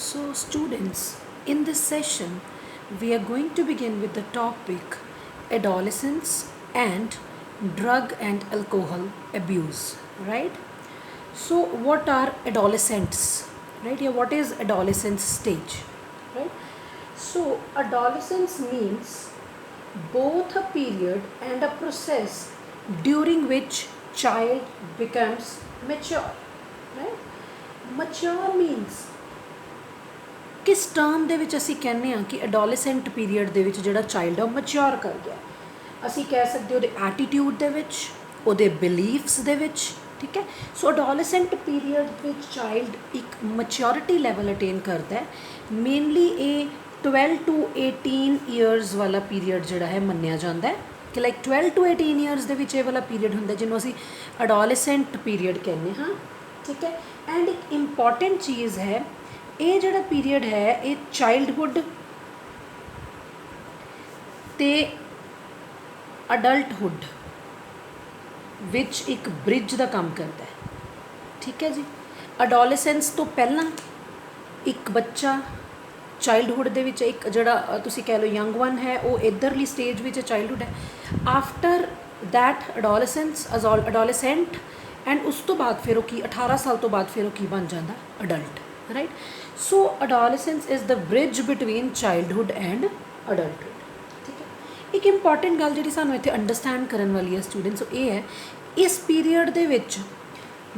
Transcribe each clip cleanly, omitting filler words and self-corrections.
So, students, in this session, we are going to begin with the topic adolescence and drug and alcohol abuse, right? So, what are adolescents, right? Yeah, what is adolescence stage, right? So, adolescence means both a period and a process during which child becomes mature, right? Mature means किस term ਦੇ ਵਿੱਚ ਅਸੀਂ ਕਹਿੰਦੇ ਹਾਂ ਕਿ ਐਡੋਲੈਸੈਂਟ period ਦੇ ਵਿੱਚ ਜਿਹੜਾ ਚਾਈਲਡ ਆ ਉਹ ਮੈਚਿਓਰ ਕਰ ਗਿਆ ਅਸੀਂ ਕਹਿ ਸਕਦੇ ਉਹਦੇ ਐਟੀਟਿਊਡ ਦੇ ਵਿੱਚ ਉਹਦੇ ਬਿਲੀਫਸ ਦੇ ਵਿੱਚ ਠੀਕ ਹੈ ਸੋ ਐਡੋਲੈਸੈਂਟ ਪੀਰੀਅਡ ਵਿੱਚ ਚਾਈਲਡ ਇੱਕ ਮੈਚਿਓਰਿਟੀ ਲੈਵਲ ਅਟੇਨ ਕਰਦਾ ਹੈ ਮੇਨਲੀ ਇਹ 12 to 18 ਇਅਰਸ ਵਾਲਾ ਪੀਰੀਅਡ ਜਿਹੜਾ ਹੈ ਮੰਨਿਆ ਜਾਂਦਾ ਹੈ ਕਿ ਲਾਈਕ 12 to 18 ਇਅਰਸ ਦੇ ਵਿੱਚ ਇਹ ਵਾਲਾ ਪੀਰੀਅਡ ਹੁੰਦਾ ਜਿਹਨੂੰ ਅਸੀਂ ਐਡੋਲੈਸੈਂਟ ਪੀਰੀਅਡ ਕਹਿੰਦੇ ਹਾਂ ਠੀਕ ਹੈ ਐਂਡ ਇੱਕ ਇੰਪੋਰਟੈਂਟ ਚੀਜ਼ ਹੈ ਇਹ ਜਿਹੜਾ ਪੀਰੀਅਡ ਹੈ ਇਹ ਚਾਈਲਡਹੁੱਡ ਤੇ ਅਡਲਟਹੁੱਡ ਵਿੱਚ ਇੱਕ ਬ੍ਰਿਜ ਦਾ ਕੰਮ ਕਰਦਾ ਹੈ ਠੀਕ ਹੈ ਜੀ ਅਡੋਲੈਸੈਂਸ ਤੋਂ ਪਹਿਲਾਂ ਇੱਕ ਬੱਚਾ ਚਾਈਲਡਹੁੱਡ ਦੇ ਵਿੱਚ ਇੱਕ ਜਿਹੜਾ ਤੁਸੀਂ ਕਹਿ ਲਓ ਯੰਗ ਵਨ ਹੈ ਉਹ ਇੱਧਰਲੀ ਸਟੇਜ ਵਿੱਚ ਚਾਈਲਡਹੁੱਡ ਹੈ ਆਫਟਰ ਦੈਟ ਅਡੋਲੈਸੈਂਟ ਐਂਡ ਉਸ ਤੋਂ ਬਾਅਦ ਫਿਰ ਉਹ ਕੀ 18 ਸਾਲ ਤੋਂ ਬਾਅਦ ਫਿਰ ਉਹ ਕੀ ਬਣ ਜਾਂਦਾ adult right so adolescence is the bridge between childhood and adulthood ਠੀਕ ਹੈ ਇੱਕ ਇੰਪੋਰਟੈਂਟ ਗੱਲ ਜਿਹੜੀ ਸਾਨੂੰ ਇੱਥੇ ਅੰਡਰਸਟੈਂਡ ਕਰਨ ਵਾਲੀ ਹੈ ਸਟੂਡੈਂਟਸ ਉਹ ਇਹ ਹੈ ਇਸ ਪੀਰੀਅਡ ਦੇ ਵਿੱਚ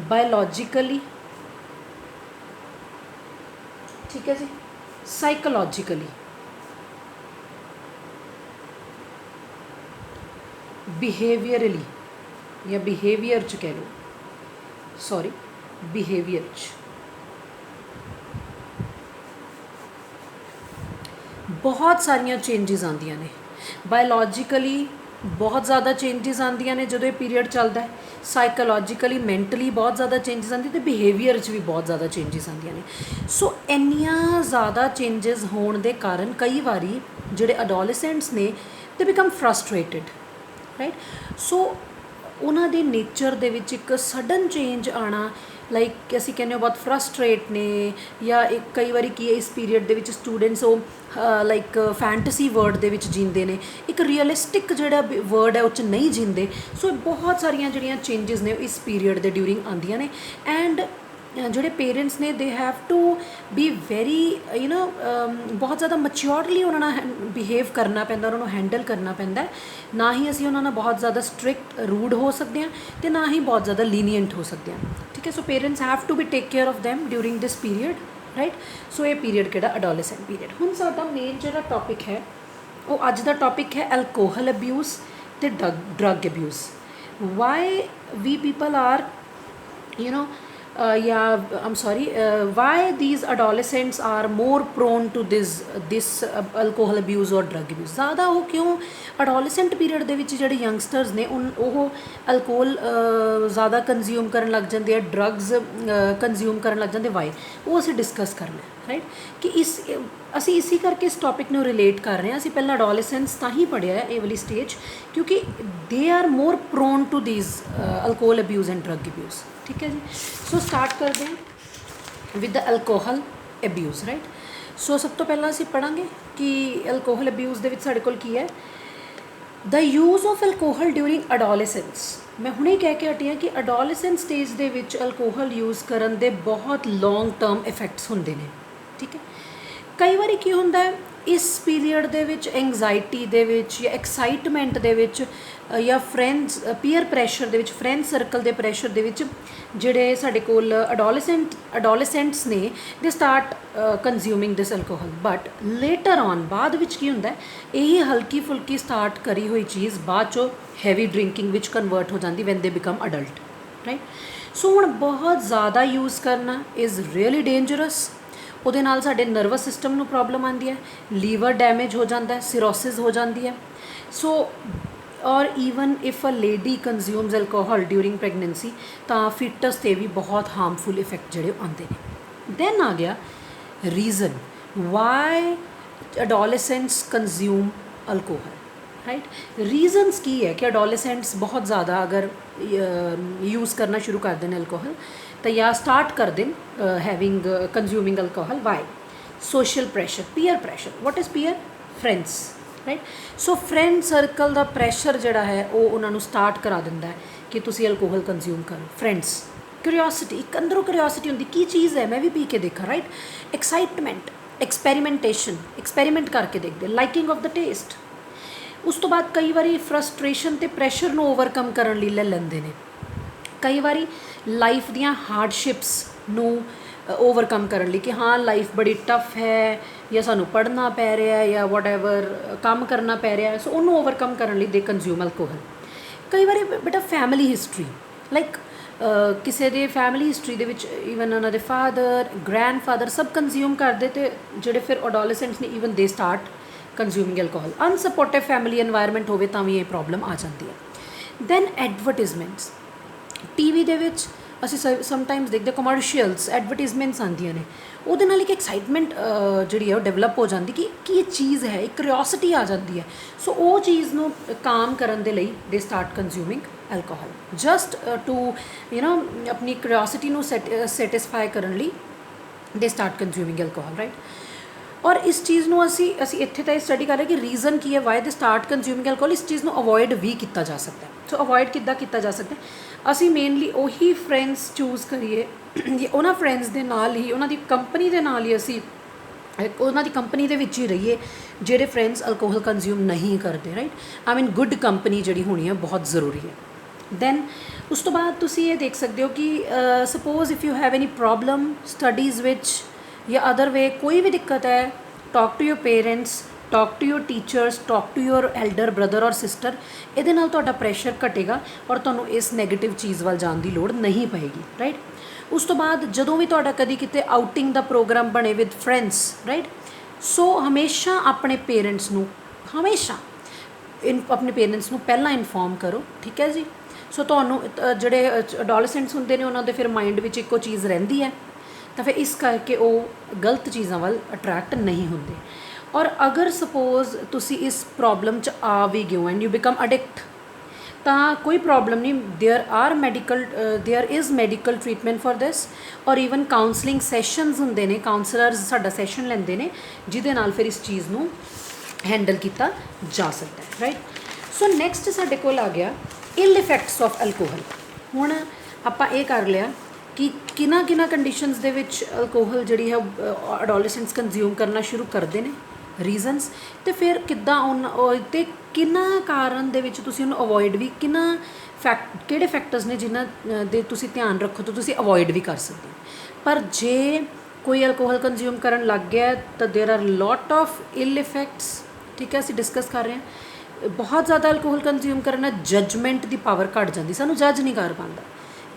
ਬਾਇਓਲੋਜੀਕਲੀ ਠੀਕ ਹੈ ਜੀ ਸਾਈਕੋਲੋਜੀਕਲੀ ਬਿਹੇਵੀਅਰਲੀ ਜਾਂ ਬਿਹੇਵੀਅਰ 'ਚ ਕਹਿ ਲਓ ਸੌਰੀ ਬਿਹੇਵੀਅਰ 'ਚ ਬਹੁਤ ਸਾਰੀਆਂ ਚੇਂਜਿਸ ਆਉਂਦੀਆਂ ਨੇ ਬਾਇਓਲੋਜੀਕਲੀ ਬਹੁਤ ਜ਼ਿਆਦਾ ਚੇਂਜਿਸ ਆਉਂਦੀਆਂ ਨੇ ਜਦੋਂ ਇਹ ਪੀਰੀਅਡ ਚੱਲਦਾ ਹੈ ਸਾਈਕੋਲੋਜੀਕਲੀ ਮੈਂਟਲੀ ਬਹੁਤ ਜ਼ਿਆਦਾ ਚੇਂਜਿਸ ਆਉਂਦੀ ਤੇ ਬਿਹੇਵੀਅਰ 'ਚ ਵੀ ਬਹੁਤ ਜ਼ਿਆਦਾ ਚੇਂਜਿਸ ਆਉਂਦੀਆਂ ਨੇ ਸੋ ਇੰਨੀਆਂ ਜ਼ਿਆਦਾ ਚੇਂਜਿਸ ਹੋਣ ਦੇ ਕਾਰਨ ਕਈ ਵਾਰੀ ਜਿਹੜੇ ਅਡੋਲੈਸੈਂਟਸ ਨੇ ਦੇ ਬਿਕਮ ਫਰਸਟ੍ਰੇਟਡ ਰਾਈਟ ਸੋ ਉਹਨਾਂ ਦੇ ਨੇਚਰ ਦੇ ਵਿੱਚ ਇੱਕ ਸਡਨ ਚੇਂਜ ਆਉਣਾ ਲਾਈਕ ਅਸੀਂ ਕਹਿੰਦੇ ਹਾਂ ਬਹੁਤ ਫਰਸਟ੍ਰੇਟ ਨੇ ਜਾਂ ਇੱਕ ਕਈ ਵਾਰੀ ਕੀ ਹੈ ਇਸ ਪੀਰੀਅਡ ਦੇ ਵਿੱਚ ਸਟੂਡੈਂਟਸ ਉਹ ਲਾਈਕ ਫੈਂਟਸੀ ਵਰਡ ਦੇ ਵਿੱਚ ਜੀਂਦੇ ਨੇ ਇੱਕ ਰੀਅਲਿਸਟਿਕ ਜਿਹੜਾ ਵਰਡ ਹੈ ਉਹ 'ਚ ਨਹੀਂ ਜੀਂਦੇ ਸੋ ਬਹੁਤ ਸਾਰੀਆਂ ਜਿਹੜੀਆਂ ਚੇਂਜਿਸ ਨੇ ਇਸ ਪੀਰੀਅਡ ਦੇ ਡਿਊਰਿੰਗ ਆਉਂਦੀਆਂ ਨੇ ਐਂਡ ਜਿਹੜੇ ਪੇਰੈਂਟਸ ਨੇ they have to be very ਬਹੁਤ ਜ਼ਿਆਦਾ ਮੈਚਿਓਰਲੀ ਉਹਨਾਂ ਨਾਲ ਬਿਹੇਵ ਕਰਨਾ ਪੈਂਦਾ ਉਹਨਾਂ ਨੂੰ ਹੈਂਡਲ ਕਰਨਾ ਪੈਂਦਾ ਨਾ ਹੀ ਅਸੀਂ ਉਹਨਾਂ ਨਾਲ ਬਹੁਤ ਜ਼ਿਆਦਾ ਸਟ੍ਰਿਕਟ ਰੂਡ ਹੋ ਸਕਦੇ ਹਾਂ ਅਤੇ ਨਾ ਹੀ ਬਹੁਤ ਜ਼ਿਆਦਾ ਲੀਨੀਅੰਟ ਹੋ ਸਕਦੇ ਹਾਂ ਠੀਕ ਹੈ so parents have to be take care of them during this period right so ਇਹ ਪੀਰੀਅਡ ਕਿਹੜਾ ਅਡੋਲੈਸੈਂਟ ਪੀਰੀਅਡ ਹੁਣ ਸਾਡਾ ਮੇਨ ਜਿਹੜਾ ਟੌਪਿਕ ਹੈ ਉਹ ਅੱਜ ਦਾ ਟੌਪਿਕ ਹੈ ਐਲਕੋਹਲ ਅਬਿਊਜ਼ ਅਤੇ drug abuse why we people are why these adolescents are more prone to this alcohol abuse or drug abuse ज़्यादा वो क्यों adolescent period ਦੇ ਵਿੱਚ ਜਿਹੜੇ youngsters ਨੇ ਉਹ alcohol ज़्यादा consume ਕਰਨ ਲੱਗ ਜਾਂਦੇ ਆ drugs consume ਕਰਨ ਲੱਗ ਜਾਂਦੇ why ਉਹ ਅਸੀਂ discuss ਕਰਨਾ ਰਾਈਟ ਕਿ ਅਸੀਂ ਇਸੇ ਕਰਕੇ ਇਸ ਟੌਪਿਕ ਨੂੰ ਰਿਲੇਟ ਕਰ ਰਹੇ ਹਾਂ ਅਸੀਂ ਪਹਿਲਾਂ ਅਡੋਲੈਸੈਂਸ ਤਾਂ ਹੀ ਪੜ੍ਹਿਆ ਹੈ ਇਹ ਵਾਲੀ ਸਟੇਜ ਕਿਉਂਕਿ they are more prone to these alcohol abuse and drug abuse ਠੀਕ ਹੈ ਜੀ ਸੋ ਸਟਾਰਟ ਕਰਦੇ ਹਾਂ with the alcohol abuse right so ਸਭ ਤੋਂ ਪਹਿਲਾਂ ਅਸੀਂ ਪੜ੍ਹਾਂਗੇ ਕਿ ਅਲਕੋਹਲ ਅਬਿਊਜ਼ ਦੇ ਵਿੱਚ ਸਾਡੇ ਕੋਲ ਕੀ ਹੈ the use of alcohol during adolescence ਮੈਂ ਹੁਣੇ ਕਹਿ ਕੇ ਹਟੀ ਹਾਂ ਕਿ ਅਡੋਲੈਸੈਂਟ ਸਟੇਜ ਦੇ ਵਿੱਚ ਅਲਕੋਹਲ ਯੂਜ਼ ਕਰਨ ਦੇ ਬਹੁਤ ਲੌਂਗ ਟਰਮ ਇਫੈਕਟਸ ਹੁੰਦੇ ਨੇ ਠੀਕ ਹੈ ਕਈ ਵਾਰੀ ਕੀ ਹੁੰਦਾ ਹੈ ਇਸ ਪੀਰੀਅਡ ਦੇ ਵਿੱਚ ਐਂਗਜ਼ਾਇਟੀ ਦੇ ਵਿੱਚ ਜਾਂ ਐਕਸਾਈਟਮੈਂਟ ਦੇ ਵਿੱਚ ਜਾਂ ਪੀਅਰ ਪ੍ਰੈਸ਼ਰ ਦੇ ਵਿੱਚ ਫਰੈਂਡ ਸਰਕਲ ਦੇ ਪ੍ਰੈਸ਼ਰ ਦੇ ਵਿੱਚ ਜਿਹੜੇ ਸਾਡੇ ਕੋਲ ਅਡੋਲੈਸੈਂਟਸ ਨੇ ਦੇ start consuming this alcohol but later on ਬਾਅਦ ਵਿੱਚ ਕੀ ਹੁੰਦਾ ਇਹੀ ਹਲਕੀ ਫੁਲਕੀ ਸਟਾਰਟ ਕਰੀ ਹੋਈ ਚੀਜ਼ ਬਾਅਦ 'ਚੋਂ ਹੈਵੀ ਡਰਿੰਕਿੰਗ ਵਿੱਚ ਕਨਵਰਟ ਹੋ ਜਾਂਦੀ ਵੈਨ ਦੇ ਬਿਕਮ ਅਡਲਟ ਰਾਈਟ ਸੋ ਹੁਣ ਬਹੁਤ ਜ਼ਿਆਦਾ ਯੂਜ਼ ਕਰਨਾ ਇਜ਼ ਰੀਅਲੀ ਡੇਂਜਰਸ ਉਹਦੇ ਨਾਲ ਸਾਡੇ ਨਰਵਸ ਸਿਸਟਮ ਨੂੰ ਪ੍ਰੋਬਲਮ ਆਉਂਦੀ ਹੈ ਲੀਵਰ ਡੈਮੇਜ ਹੋ ਜਾਂਦਾ ਹੈ ਸਿਰੋਸਿਸ ਹੋ ਜਾਂਦੀ ਹੈ ਸੋ ਔਰ even if a lady consumes alcohol during pregnancy ਤਾਂ ਫਿਟਸ 'ਤੇ ਵੀ ਬਹੁਤ ਹਾਰਮਫੁਲ ਇਫੈਕਟ ਜਿਹੜੇ ਆਉਂਦੇ ਨੇ ਦੈਨ ਆ ਗਿਆ reason why adolescents consume alcohol right reasons ਕੀ ਹੈ ਕਿ ਅਡੋਲੈਸੈਂਟਸ ਬਹੁਤ ਜ਼ਿਆਦਾ ਅਗਰ ਯੂਜ਼ ਕਰਨਾ ਸ਼ੁਰੂ ਕਰ ਦੇਣ ਅਲਕੋਹਲ ਤਾਂ ਜਾਂ ਸਟਾਰਟ ਕਰ ਦੇਣ having consuming alcohol why social pressure, peer pressure. What is peer? Friends, right? So friend circle the pressure ਜਿਹੜਾ ਹੈ ਉਹ ਉਹਨਾਂ ਨੂੰ start ਕਰਾ ਦਿੰਦਾ ਹੈ ਕਿ ਤੁਸੀਂ alcohol consume ਕਰੋ. Friends, curiosity, ਇੱਕ ਅੰਦਰੋਂ curiosity ਹੁੰਦੀ ਕੀ ਚੀਜ਼ ਹੈ ਮੈਂ ਵੀ ਪੀ ਕੇ ਦੇਖਾਂ, right? Excitement, experimentation, experiment ਕਰਕੇ ਦੇਖਦੇ, liking of the taste. ਉਸ ਤੋਂ ਬਾਅਦ ਕਈ ਵਾਰੀ frustration ਤੇ pressure ਨੂੰ overcome ਕਰਨ ਲਈ ਲੈ ਲੈਂਦੇ ਨੇ, ਕਈ ਵਾਰੀ ਲਾਈਫ ਦੀਆਂ ਹਾਰਡਸ਼ਿਪਸ ਨੂੰ ਓਵਰਕਮ ਕਰਨ ਲਈ ਕਿ ਹਾਂ ਲਾਈਫ ਬੜੀ ਟਫ ਹੈ ਜਾਂ ਸਾਨੂੰ ਪੜ੍ਹਨਾ ਪੈ ਰਿਹਾ ਹੈ ਜਾਂ ਵਟਐਵਰ ਕੰਮ ਕਰਨਾ ਪੈ ਰਿਹਾ, ਸੋ ਉਹਨੂੰ ਓਵਰਕਮ ਕਰਨ ਲਈ ਦੇ ਕੰਜ਼ਿਊਮ ਅਲਕੋਹਲ. ਕਈ ਵਾਰੀ ਬੇਟਾ ਫੈਮਿਲੀ ਹਿਸਟਰੀ, ਲਾਈਕ ਕਿਸੇ ਦੇ ਫੈਮਿਲੀ ਹਿਸਟਰੀ ਦੇ ਵਿੱਚ ਈਵਨ ਉਹਨਾਂ ਦੇ ਫਾਦਰ ਗ੍ਰੈਂਡਫਾਦਰ ਸਭ ਕੰਜ਼ਿਊਮ ਕਰਦੇ ਤੇ ਜਿਹੜੇ ਫਿਰ ਅਡੋਲੈਸੈਂਟਸ ਨੇ even they start consuming alcohol. Unsupportive family environment ਹੋਵੇ ਤਾਂ ਵੀ ਇਹ ਪ੍ਰੋਬਲਮ ਆ ਜਾਂਦੀ ਹੈ. ਦੈਨ ਐਡਵਰਟੀਜ਼ਮੈਂਟਸ, ਟੀ ਦੇ ਵਿੱਚ ਅਸੀਂ ਸਮਟਾਈਮਸ ਦੇਖਦੇ ਕਮਰਸ਼ੀਅਲਸ ਐਡਵਰਟੀਜ਼ਮੈਂਟਸ ਆਉਂਦੀਆਂ ਨੇ, ਉਹਦੇ ਨਾਲ ਇੱਕ ਐਕਸਾਈਟਮੈਂਟ ਜਿਹੜੀ ਹੈ ਉਹ ਡਿਵੈਲਪ ਹੋ ਜਾਂਦੀ ਕਿ ਕੀ ਇਹ ਚੀਜ਼ ਹੈ, ਇੱਕ ਕਿਉਰਿਓਸਿਟੀ ਆ ਜਾਂਦੀ ਹੈ. ਸੋ ਉਹ ਚੀਜ਼ ਨੂੰ ਕਾਮ ਕਰਨ ਦੇ ਲਈ ਦੇ start consuming alcohol just to ਆਪਣੀ ਕਿਉਰਿਓਸਿਟੀ ਨੂੰ ਸੈਟਿਸਫਾਈ ਕਰਨ ਲਈ ਦੇ ਸਟਾਰਟ ਕੰਜ਼ਿਊਮਿੰਗ ਐਲਕੋਹਲ, ਰਾਈਟ? ਔਰ ਇਸ ਚੀਜ਼ ਨੂੰ ਅਸੀਂ ਇੱਥੇ ਤਾਂ ਇਹ ਸਟੱਡੀ ਕਰ ਰਹੇ ਕਿ ਰੀਜ਼ਨ ਕੀ ਹੈ ਵਾਈ ਦੇ ਸਟਾਰਟ ਕੰਜ਼ਿਊਮਿੰਗ ਐਲਕੋਹਲ. ਇਸ ਚੀਜ਼ ਨੂੰ ਅਵੋਇਡ ਵੀ ਕੀਤਾ ਜਾ ਸਕਦਾ. ਸੋ ਅਵੋਇਡ ਕਿੱਦਾਂ ਕੀਤਾ ਜਾ ਸਕਦਾ? ਅਸੀਂ ਮੇਨਲੀ ਉਹੀ ਫਰੈਂਡਸ ਚੂਜ਼ ਕਰੀਏ, ਉਹਨਾਂ ਫਰੈਂਡਸ ਦੇ ਨਾਲ ਹੀ, ਉਹਨਾਂ ਦੀ ਕੰਪਨੀ ਦੇ ਨਾਲ ਹੀ ਅਸੀਂ ਉਹਨਾਂ ਦੀ ਕੰਪਨੀ ਦੇ ਵਿੱਚ ਹੀ ਰਹੀਏ ਜਿਹੜੇ ਫਰੈਂਡਸ ਅਲਕੋਹਲ ਕੰਜ਼ਿਊਮ ਨਹੀਂ ਕਰਦੇ, ਰਾਈਟ? ਆਈ ਮੀਨ ਗੁੱਡ ਕੰਪਨੀ ਜਿਹੜੀ ਹੋਣੀ ਹੈ ਬਹੁਤ ਜ਼ਰੂਰੀ ਹੈ. ਦੈਨ ਉਸ ਤੋਂ ਬਾਅਦ ਤੁਸੀਂ ਇਹ ਦੇਖ ਸਕਦੇ ਹੋ ਕਿ suppose if you have any problem studies ਵਿੱਚ ਜਾਂ ਅਦਰ ਵੇ ਕੋਈ ਵੀ ਦਿੱਕਤ ਹੈ, talk to your parents, talk to your teachers, talk to your elder brother or sister. ਇਹਦੇ ਨਾਲ ਤੁਹਾਡਾ ਪ੍ਰੈਸ਼ਰ ਘਟੇਗਾ ਔਰ ਤੁਹਾਨੂੰ ਇਸ ਨੈਗੇਟਿਵ ਚੀਜ਼ ਵੱਲ ਜਾਣ ਦੀ ਲੋੜ ਨਹੀਂ ਪਏਗੀ, ਰਾਈਟ? ਉਸ ਤੋਂ ਬਾਅਦ ਜਦੋਂ ਵੀ ਤੁਹਾਡਾ ਕਦੀ ਕਿਤੇ ਆਊਟਿੰਗ ਦਾ ਪ੍ਰੋਗਰਾਮ ਬਣੇ ਵਿਦ ਫਰੈਂਡਸ, ਰਾਈਟ? ਸੋ ਹਮੇਸ਼ਾ ਆਪਣੇ ਪੇਰੈਂਟਸ ਨੂੰ ਆਪਣੇ ਪੇਰੈਂਟਸ ਨੂੰ ਪਹਿਲਾਂ ਇਨਫੋਰਮ ਕਰੋ, ਠੀਕ ਹੈ ਜੀ? ਸੋ ਤੁਹਾਨੂੰ ਜਿਹੜੇ ਅਡੋਲੈਸੈਂਟਸ ਹੁੰਦੇ ਨੇ ਉਹਨਾਂ ਦੇ ਫਿਰ ਮਾਈਂਡ ਵਿੱਚ ਇੱਕੋ ਚੀਜ਼ ਰਹਿੰਦੀ ਹੈ ਤਾਂ ਫਿਰ ਇਸ ਕਰਕੇ ਉਹ ਗਲਤ ਚੀਜ਼ਾਂ ਵੱਲ ਅਟਰੈਕਟ ਨਹੀਂ ਹੁੰਦੇ. ਔਰ ਅਗਰ ਸਪੋਜ਼ ਤੁਸੀਂ ਇਸ ਪ੍ਰੋਬਲਮ 'ਚ ਆ ਵੀ ਗਏ ਹੋ ਐਂਡ ਯੂ ਬਿਕਮ ਅਡਿਕਟ ਤਾਂ ਕੋਈ ਪ੍ਰੋਬਲਮ ਨਹੀਂ, there is medical treatment for this ਔਰ ਈਵਨ ਕਾਉਂਸਲਿੰਗ ਸੈਸ਼ਨਸ ਹੁੰਦੇ ਨੇ, ਕਾਉਂਸਲਰਸ ਸਾਡਾ ਸੈਸ਼ਨ ਲੈਂਦੇ ਨੇ ਜਿਹਦੇ ਨਾਲ ਫਿਰ ਇਸ ਚੀਜ਼ ਨੂੰ ਹੈਂਡਲ ਕੀਤਾ ਜਾ ਸਕਦਾ ਹੈ, ਰਾਈਟ? ਸੋ ਨੈਕਸਟ ਸਾਡੇ ਕੋਲ ਆ ਗਿਆ ਇਲ ਇਫੈਕਟਸ ਆਫ ਅਲਕੋਹਲ. ਹੁਣ ਆਪਾਂ ਇਹ ਕਰ ਲਿਆ ਕਿ ਕਿਹਨਾਂ ਕੰਡੀਸ਼ਨਸ ਦੇ ਵਿੱਚ ਅਲਕੋਹਲ ਜਿਹੜੀ ਹੈ ਅਡੋਲੈਸੈਂਟਸ ਕੰਜ਼ਿਊਮ ਕਰਨਾ ਸ਼ੁਰੂ ਕਰਦੇ ਨੇ, ਰੀਜ਼ਨਸ, ਅਤੇ ਫਿਰ ਕਿੱਦਾਂ ਅਤੇ ਕਿਹਨਾਂ ਕਾਰਨ ਦੇ ਵਿੱਚ ਤੁਸੀਂ ਉਹਨੂੰ ਅਵੋਇਡ ਵੀ ਕਿਹੜੇ ਫੈਕਟਰਸ ਨੇ ਜਿਨ੍ਹਾਂ ਦੇ ਤੁਸੀਂ ਧਿਆਨ ਰੱਖੋ ਤਾਂ ਤੁਸੀਂ ਅਵੋਇਡ ਵੀ ਕਰ ਸਕਦੇ ਹੋ. ਪਰ ਜੇ ਕੋਈ ਅਲਕੋਹਲ ਕੰਜ਼ਿਊਮ ਕਰਨ ਲੱਗ ਗਿਆ ਤਾਂ ਦੇਰ R lot of ill effects, ਠੀਕ ਹੈ? ਅਸੀਂ ਡਿਸਕਸ ਕਰ ਰਹੇ ਹਾਂ ਬਹੁਤ ਜ਼ਿਆਦਾ ਅਲਕੋਹਲ ਕੰਜ਼ਿਊਮ ਕਰਨ ਨਾਲ ਜੱਜਮੈਂਟ ਦੀ ਪਾਵਰ ਘੱਟ ਜਾਂਦੀ, ਸਾਨੂੰ ਜੱਜ ਨਹੀਂ ਕਰ ਪਾਉਂਦਾ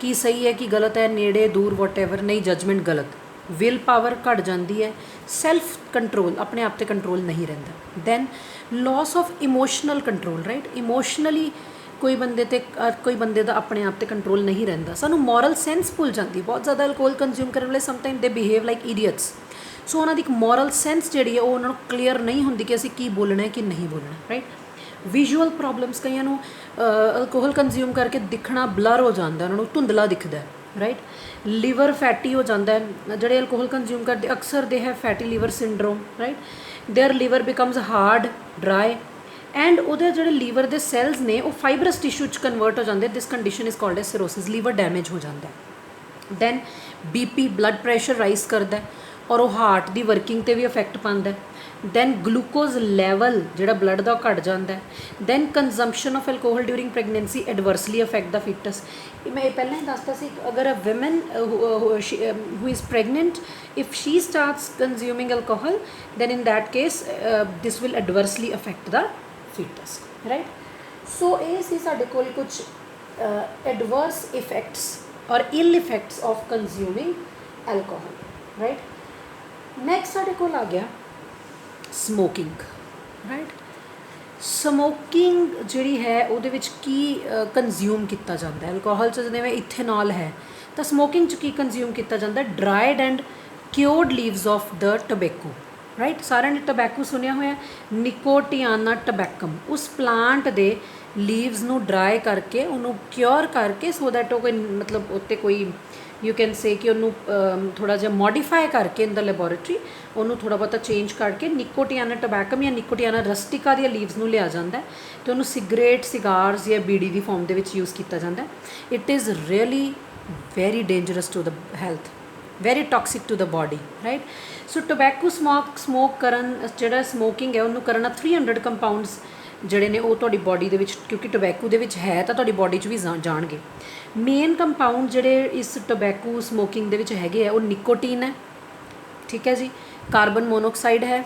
ਕੀ ਸਹੀ ਹੈ ਕੀ ਗਲਤ ਹੈ, ਨੇੜੇ ਦੂਰ ਵਟਐਵਰ, ਨਹੀਂ ਜੱਜਮੈਂਟ ਗਲਤ, ਵਿਲ ਪਾਵਰ ਘੱਟ ਜਾਂਦੀ ਹੈ, ਸੈਲਫ ਕੰਟਰੋਲ ਆਪਣੇ ਆਪ 'ਤੇ ਕੰਟਰੋਲ ਨਹੀਂ ਰਹਿੰਦਾ. Then loss of emotional control, right? Emotionally ਕੋਈ ਬੰਦੇ ਦਾ ਆਪਣੇ ਆਪ 'ਤੇ ਕੰਟਰੋਲ ਨਹੀਂ ਰਹਿੰਦਾ. ਸਾਨੂੰ ਮੋਰਲ ਸੈਂਸ ਭੁੱਲ ਜਾਂਦੀ ਬਹੁਤ ਜ਼ਿਆਦਾ ਅਲਕੋਹਲ ਕੰਜ਼ਿਊਮ ਕਰਨ ਵਾਲੇ. ਸਮਟਾਈਮ ਦੇ ਬਿਹੇਵ ਲਾਈਕ ਇਡੀਅਟਸ. ਸੋ ਉਹਨਾਂ ਦੀ ਇੱਕ ਮੋਰਲ ਸੈਂਸ ਜਿਹੜੀ ਹੈ ਉਹ ਉਹਨਾਂ ਨੂੰ ਕਲੀਅਰ ਨਹੀਂ ਹੁੰਦੀ ਕਿ ਅਸੀਂ ਕੀ ਬੋਲਣਾ ਹੈ ਕਿ ਨਹੀਂ ਬੋਲਣਾ, ਰਾਈਟ? ਵਿਜ਼ੂਅਲ ਪ੍ਰੋਬਲਮਸ, ਕਈਆਂ ਨੂੰ ਅਲਕੋਹਲ ਕੰਜ਼ਿਊਮ ਕਰਕੇ ਦਿਖਣਾ ਬਲਰ ਹੋ ਜਾਂਦਾ, ਉਹਨਾਂ ਨੂੰ ਧੁੰਦਲਾ ਦਿਖਦਾ, ਰਾਈਟ? ਲੀਵਰ ਫੈਟੀ ਹੋ ਜਾਂਦਾ ਜਿਹੜੇ ਅਲਕੋਹਲ ਕੰਜ਼ਿਊਮ ਕਰਦੇ ਅਕਸਰ ਦੇ ਹੈ fatty liver syndrome, right? There liver becomes hard, dry and ਉਹਦੇ ਜਿਹੜੇ ਲੀਵਰ ਦੇ ਸੈਲਸ ਨੇ ਉਹ ਫਾਈਬਰਸ ਟਿਸ਼ੂ 'ਚ ਕਨਵਰਟ ਹੋ ਜਾਂਦੇ. This condition is called as cirrhosis. Liver damage ਹੋ ਜਾਂਦਾ. Then BP blood pressure rise ਕਰਦਾ ਔਰ ਉਹ ਹਾਰਟ ਦੀ ਵਰਕਿੰਗ 'ਤੇ ਵੀ ਇਫੈਕਟ ਪਾਉਂਦਾ. ਦੈਨ ਗਲੂਕੋਜ਼ ਲੈਵਲ ਜਿਹੜਾ ਬਲੱਡ ਦਾ ਉਹ ਘੱਟ ਜਾਂਦਾ. Then consumption of alcohol during pregnancy adversely affect the foetus. ਮੈਂ ਇਹ ਪਹਿਲਾਂ ਹੀ ਦੱਸਤਾ ਸੀ ਅਗਰ a women who is pregnant, if she starts consuming alcohol then in that case this will adversely affect the fetus, right? so ਇਹ ਸੀ ਸਾਡੇ ਕੋਲ ਕੁਝ adverse effects or ill effects of consuming alcohol, right? next ਸਾਡੇ ਕੋਲ ਆ ਗਿਆ smoking, right? Smoking ਜਿਹੜੀ ਹੈ ਉਹਦੇ ਵਿੱਚ ਕੀ ਕੰਜ਼ਿਊਮ ਕੀਤਾ ਜਾਂਦਾ ਹੈ? ਅਲਕੋਹਲ 'ਚ ਜਿਵੇਂ ਇਥੇਨੋਲ ਹੈ ਤਾਂ ਸਮੋਕਿੰਗ 'ਚ ਕੀ ਕੰਜ਼ਿਊਮ ਕੀਤਾ ਜਾਂਦਾ? Dried and cured leaves of the tobacco, right? ਸਾਰਿਆਂ ਨੇ ਟੋਬੈਕੋ ਸੁਣਿਆ ਹੋਇਆ, ਨਿਕੋਟਿਆਨਾ ਟੋਬੈਕਮ. ਉਸ ਪਲਾਂਟ ਦੇ ਲੀਵਸ ਨੂੰ ਡਰਾਈ ਕਰਕੇ ਉਹਨੂੰ ਕਿਉਰ ਕਰਕੇ ਸੋ ਦੈਟ ਉਹ ਕੋਈ ਮਤਲਬ ਉੱਤੇ ਕੋਈ ਯੂ ਕੈਨ ਸੇ ਕਿ ਉਹਨੂੰ ਥੋੜ੍ਹਾ ਜਿਹਾ ਮੋਡੀਫਾਈ ਕਰਕੇ ਇਨ ਦਾ ਲੈਬੋਰੇਟਰੀ ਉਹਨੂੰ ਥੋੜ੍ਹਾ ਬਹੁਤਾ ਚੇਂਜ ਕਰਕੇ ਨਿਕੋਟਿਆਨਾ ਟਬੈਕਮ ਜਾਂ ਨਿਕੋਟਿਆਨਾ ਰਸਟਿਕਾ ਦੀਆਂ ਲੀਵਸ ਨੂੰ ਲਿਆ ਜਾਂਦਾ ਅਤੇ ਉਹਨੂੰ ਸਿਗਰੇਟ ਸਿਗਾਰਸ ਜਾਂ ਬੀੜੀ ਦੀ ਫੋਰਮ ਦੇ ਵਿੱਚ ਯੂਜ਼ ਕੀਤਾ ਜਾਂਦਾ। It is really very dangerous to the health, very toxic to the body, right? So tobacco smoke ਕਰਨ ਜਿਹੜਾ ਸਮੋਕਿੰਗ ਹੈ ਉਹਨੂੰ ਕਰਨ ਨਾਲ 300 ਕੰਪਾਊਂਡਸ ਜਿਹੜੇ ਨੇ ਉਹ ਤੁਹਾਡੀ ਬੋਡੀ ਦੇ ਵਿੱਚ, ਕਿਉਂਕਿ ਟੋਬੈਕੋ ਦੇ ਵਿੱਚ ਹੈ ਤਾਂ ਤੁਹਾਡੀ ਬੋਡੀ 'ਚ ਵੀ ਜਾਣਗੇ। ਮੇਨ ਕੰਪਾਊਂਡ ਜਿਹੜੇ ਇਸ ਟੋਬੈਕੋ ਸਮੋਕਿੰਗ ਦੇ ਵਿੱਚ ਹੈਗੇ ਆ ਉਹ ਨਿਕੋਟੀਨ ਹੈ, ਠੀਕ ਹੈ ਜੀ, ਕਾਰਬਨ ਮੋਨੋਕਸਾਈਡ ਹੈ,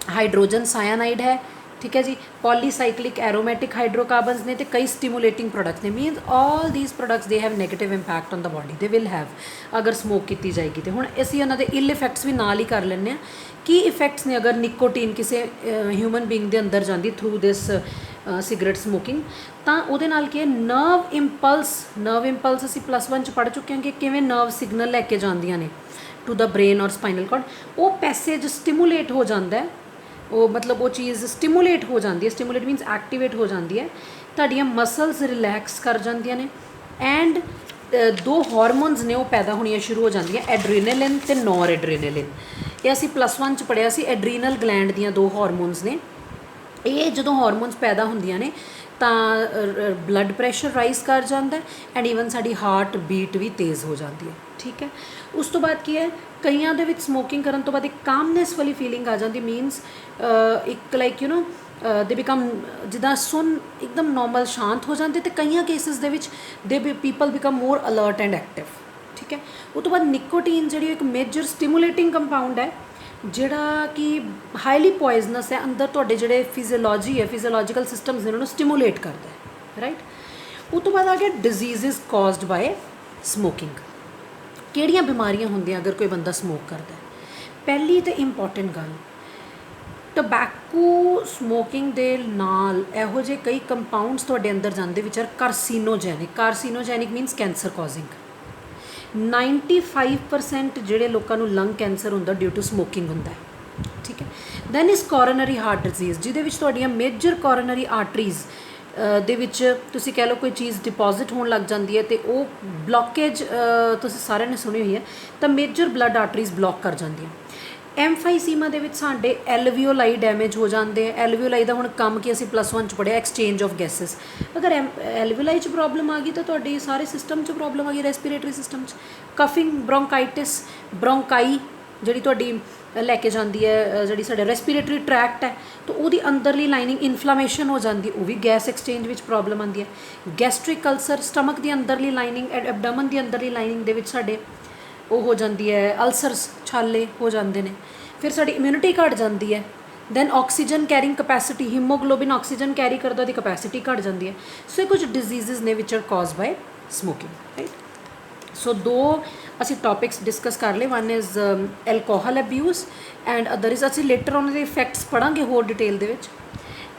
ਹਾਈਡਰੋਜਨ ਸਾਇਆਨਾਈਡ ਹੈ, ठीक है जी, पॉलीसाइक्लिक एरोमेटिक हाइड्रोकार्बन्स ने तो कई स्टिमुलेटिंग प्रोडक्ट्स ने, मीनस all these products they have negative impact on the body, they will have अगर स्मोक की जाएगी तो। हुण असीं उन्हां दे इल इफैक्ट्स भी नाल ही कर लैंदे आ कि इफैक्ट्स ने अगर निकोटीन किसी ह्यूमन बीइंग दे अंदर जाती थ्रू दिस सिगरेट समोकिंग तो उहदे नाल की नर्व इंपल्स असीं +1 च पढ़ चुके हैं कि किवें नर्व सिग्नल लैके जांदियां ने टू द ब्रेन और स्पाइनल कॉर्ड, वो पैसेज स्टिमुलेट हो जाता है, वो मतलब वो चीज़ स्टिमुलेट हो जाती है, स्टिमुलेट मीनस एक्टिवेट हो जाती है, तुहाडियां मसल्स रिलैक्स कर जांदियां ने एंड दो हार्मोन्स ने वो पैदा होनियां शुरू हो जांदियां, एड्रीनलिन ते नॉर एड्रीनलिन। ये असीं +1 च पढ़िया सी, एड्रीनल ग्लैंड दियां दो हार्मोन्स ने, ये जदों हार्मोन्स पैदा होंदियां ने ਤਾਂ ਬਲੱਡ ਪ੍ਰੈਸ਼ਰ ਰਾਈਜ਼ ਕਰ ਜਾਂਦਾ ਐਂਡ ਈਵਨ ਸਾਡੀ ਹਾਰਟ ਬੀਟ ਵੀ ਤੇਜ਼ ਹੋ ਜਾਂਦੀ ਹੈ, ਠੀਕ ਹੈ। ਉਸ ਤੋਂ ਬਾਅਦ ਕੀ ਹੈ, ਕਈਆਂ ਦੇ ਵਿੱਚ ਸਮੋਕਿੰਗ ਕਰਨ ਤੋਂ ਬਾਅਦ ਇੱਕ ਕਾਮਨੈਸ ਵਾਲੀ ਫੀਲਿੰਗ ਆ ਜਾਂਦੀ, ਮੀਨਸ ਇੱਕ ਲਾਈਕ ਯੂ ਨੋ ਦੇ ਬਿਕਮ ਜਿੱਦਾਂ ਸੁਣ ਇੱਕਦਮ ਨੋਰਮਲ ਸ਼ਾਂਤ ਹੋ ਜਾਂਦੇ, ਅਤੇ ਕਈਆਂ ਕੇਸਿਸ ਦੇ ਵਿੱਚ ਦੇ people become more alert and active, ਠੀਕ ਹੈ। ਉਹ ਤੋਂ ਬਾਅਦ ਨਿਕੋਟੀਨ ਜਿਹੜੀ ਇੱਕ ਮੇਜਰ ਸਟਿਮੂਲੇਟਿੰਗ ਕੰਪਾਊਂਡ ਹੈ ਜਿਹੜਾ ਕਿ ਹਾਈਲੀ ਪੋਇਜ਼ਨਸ ਹੈ, ਅੰਦਰ ਤੁਹਾਡੇ ਜਿਹੜੇ ਫਿਜ਼ੀਓਲੋਜੀ ਹੈ, ਫਿਜ਼ੀਓਲੋਜੀਕਲ ਸਿਸਟਮਸ ਨੇ ਉਹਨੂੰ ਸਟਿਮੂਲੇਟ ਕਰਦਾ ਹੈ, ਰਾਈਟ। ਉਹ ਤੋਂ ਬਾਅਦ ਆ ਗਿਆ ਡਿਜ਼ੀਜ਼ਸ ਕਾਜ਼ਡ ਬਾਏ ਸਮੋਕਿੰਗ। ਕਿਹੜੀਆਂ ਬਿਮਾਰੀਆਂ ਹੁੰਦੀਆਂ ਅਗਰ ਕੋਈ ਬੰਦਾ ਸਮੋਕ ਕਰਦਾ? ਪਹਿਲੀ ਤੇ ਇੰਪੋਰਟੈਂਟ ਗੱਲ, ਟੋਬੈਕੋ ਸਮੋਕਿੰਗ ਦੇ ਨਾਲ ਇਹੋ ਜਿਹੇ ਕਈ ਕੰਪਾਊਂਡਸ ਤੁਹਾਡੇ ਅੰਦਰ ਜਾਂਦੇ ਵਿਚ ਆਰ ਕਾਰਸੀਨੋਜੈਨਿਕ ਮੀਨਸ ਕੈਂਸਰ ਕਾਜ਼ਿੰਗ। 95% ਜਿਹੜੇ ਲੋਕਾਂ ਨੂੰ ਲੰਗ ਕੈਂਸਰ ਹੁੰਦਾ ਡਿਊ ਟੂ ਸਮੋਕਿੰਗ ਹੁੰਦਾ ਹੈ, ਠੀਕ ਹੈ। Then is coronary heart disease, ਜਿਹਦੇ ਵਿੱਚ ਤੁਹਾਡੀਆਂ ਮੇਜਰ ਕੋਰੋਨਰੀ ਆਰਟਰੀਜ਼ ਦੇ ਵਿੱਚ ਤੁਸੀਂ ਕਹਿ ਲਓ ਕੋਈ ਚੀਜ਼ ਡਿਪੋਜ਼ਿਟ ਹੋਣ ਲੱਗ ਜਾਂਦੀ ਹੈ ਅਤੇ ਉਹ ਬਲੋਕੇਜ ਤੁਸੀਂ ਸਾਰਿਆਂ ਨੇ ਸੁਣੀ ਹੋਈ ਹੈ, ਤਾਂ ਮੇਜਰ ਬਲੱਡ ਆਰਟਰੀਜ਼ ਬਲੋਕ ਕਰ ਜਾਂਦੀਆਂ। ਐਮਫਾਈਸੀਮਾ ਦੇ ਵਿੱਚ ਸਾਡੇ ਐਲਵੀਓਲਾਈ ਡੈਮੇਜ ਹੋ ਜਾਂਦੇ ਆ। ਐਲਵੀਓਲਾਈ ਦਾ ਹੁਣ ਕੰਮ ਕੀ ਅਸੀਂ +1 'ਚ ਪੜ੍ਹਿਆ, ਐਕਸਚੇਂਜ ਆਫ ਗੈਸਿਸ। ਅਗਰ ਐਲਵੀਓਲਾਈ 'ਚ ਪ੍ਰੋਬਲਮ ਆ ਗਈ ਤਾਂ ਤੁਹਾਡੀ ਸਾਰੇ ਸਿਸਟਮ 'ਚ ਪ੍ਰੋਬਲਮ ਆ ਗਈ, ਰੈਸਪੀਰੇਟਰੀ ਸਿਸਟਮ 'ਚ। ਕਫਿੰਗ, ਬ੍ਰੋਂਕਾਈਟਿਸ, ਬ੍ਰੋਂਕਾਈ ਜਿਹੜੀ ਤੁਹਾਡੀ ਲੈ ਕੇ ਜਾਂਦੀ ਹੈ, ਜਿਹੜੀ ਸਾਡੇ ਰੈਸਪੀਰੇਟਰੀ ਟਰੈਕਟ ਹੈ, ਤਾਂ ਉਹਦੀ ਅੰਦਰਲੀ ਲਾਈਨਿੰਗ ਇਨਫਲਾਮੇਸ਼ਨ ਹੋ ਜਾਂਦੀ, ਉਹ ਵੀ ਗੈਸ ਐਕਸਚੇਂਜ ਵਿੱਚ ਪ੍ਰੋਬਲਮ ਆਉਂਦੀ ਹੈ। ਗੈਸਟ੍ਰਿਕ ਅਲਸਰ, ਸਟਮਕ ਦੀ ਅੰਦਰਲੀ ਲਾਈਨਿੰਗ, ਐਬਡੋਮਨ ਦੀ ਅੰਦਰਲੀ ਲਾਈਨਿੰਗ ਦੇ ਵਿੱਚ ਸਾਡੇ ਉਹ ਹੋ ਜਾਂਦੀ ਹੈ, ਅਲਸਰਸ, ਛਾਲੇ ਹੋ ਜਾਂਦੇ ਨੇ। ਫਿਰ ਸਾਡੀ ਇਮਿਊਨਿਟੀ ਘੱਟ ਜਾਂਦੀ ਹੈ। Then oxygen carrying capacity, haemoglobin oxygen carry ਕਰਦਾ, ਉਹਦੀ ਕਪੈਸਿਟੀ ਘੱਟ ਜਾਂਦੀ ਹੈ। ਸੋ ਇਹ ਕੁਝ ਡਿਜ਼ੀਜ਼ਸ ਨੇ ਵਿਚ ਆਰ ਕਾਜ਼ ਬਾਏ ਸਮੋਕਿੰਗ, ਰਾਈਟ। ਸੋ ਦੋ ਅਸੀਂ ਟੌਪਿਕਸ ਡਿਸਕਸ ਕਰ ਲਏ, one is alcohol abuse and other is, ਅਸੀਂ ਲੇਟਰ ਉਹਨਾਂ ਦੇ ਇਫੈਕਟਸ ਪੜ੍ਹਾਂਗੇ ਹੋਰ ਡਿਟੇਲ ਦੇ ਵਿੱਚ।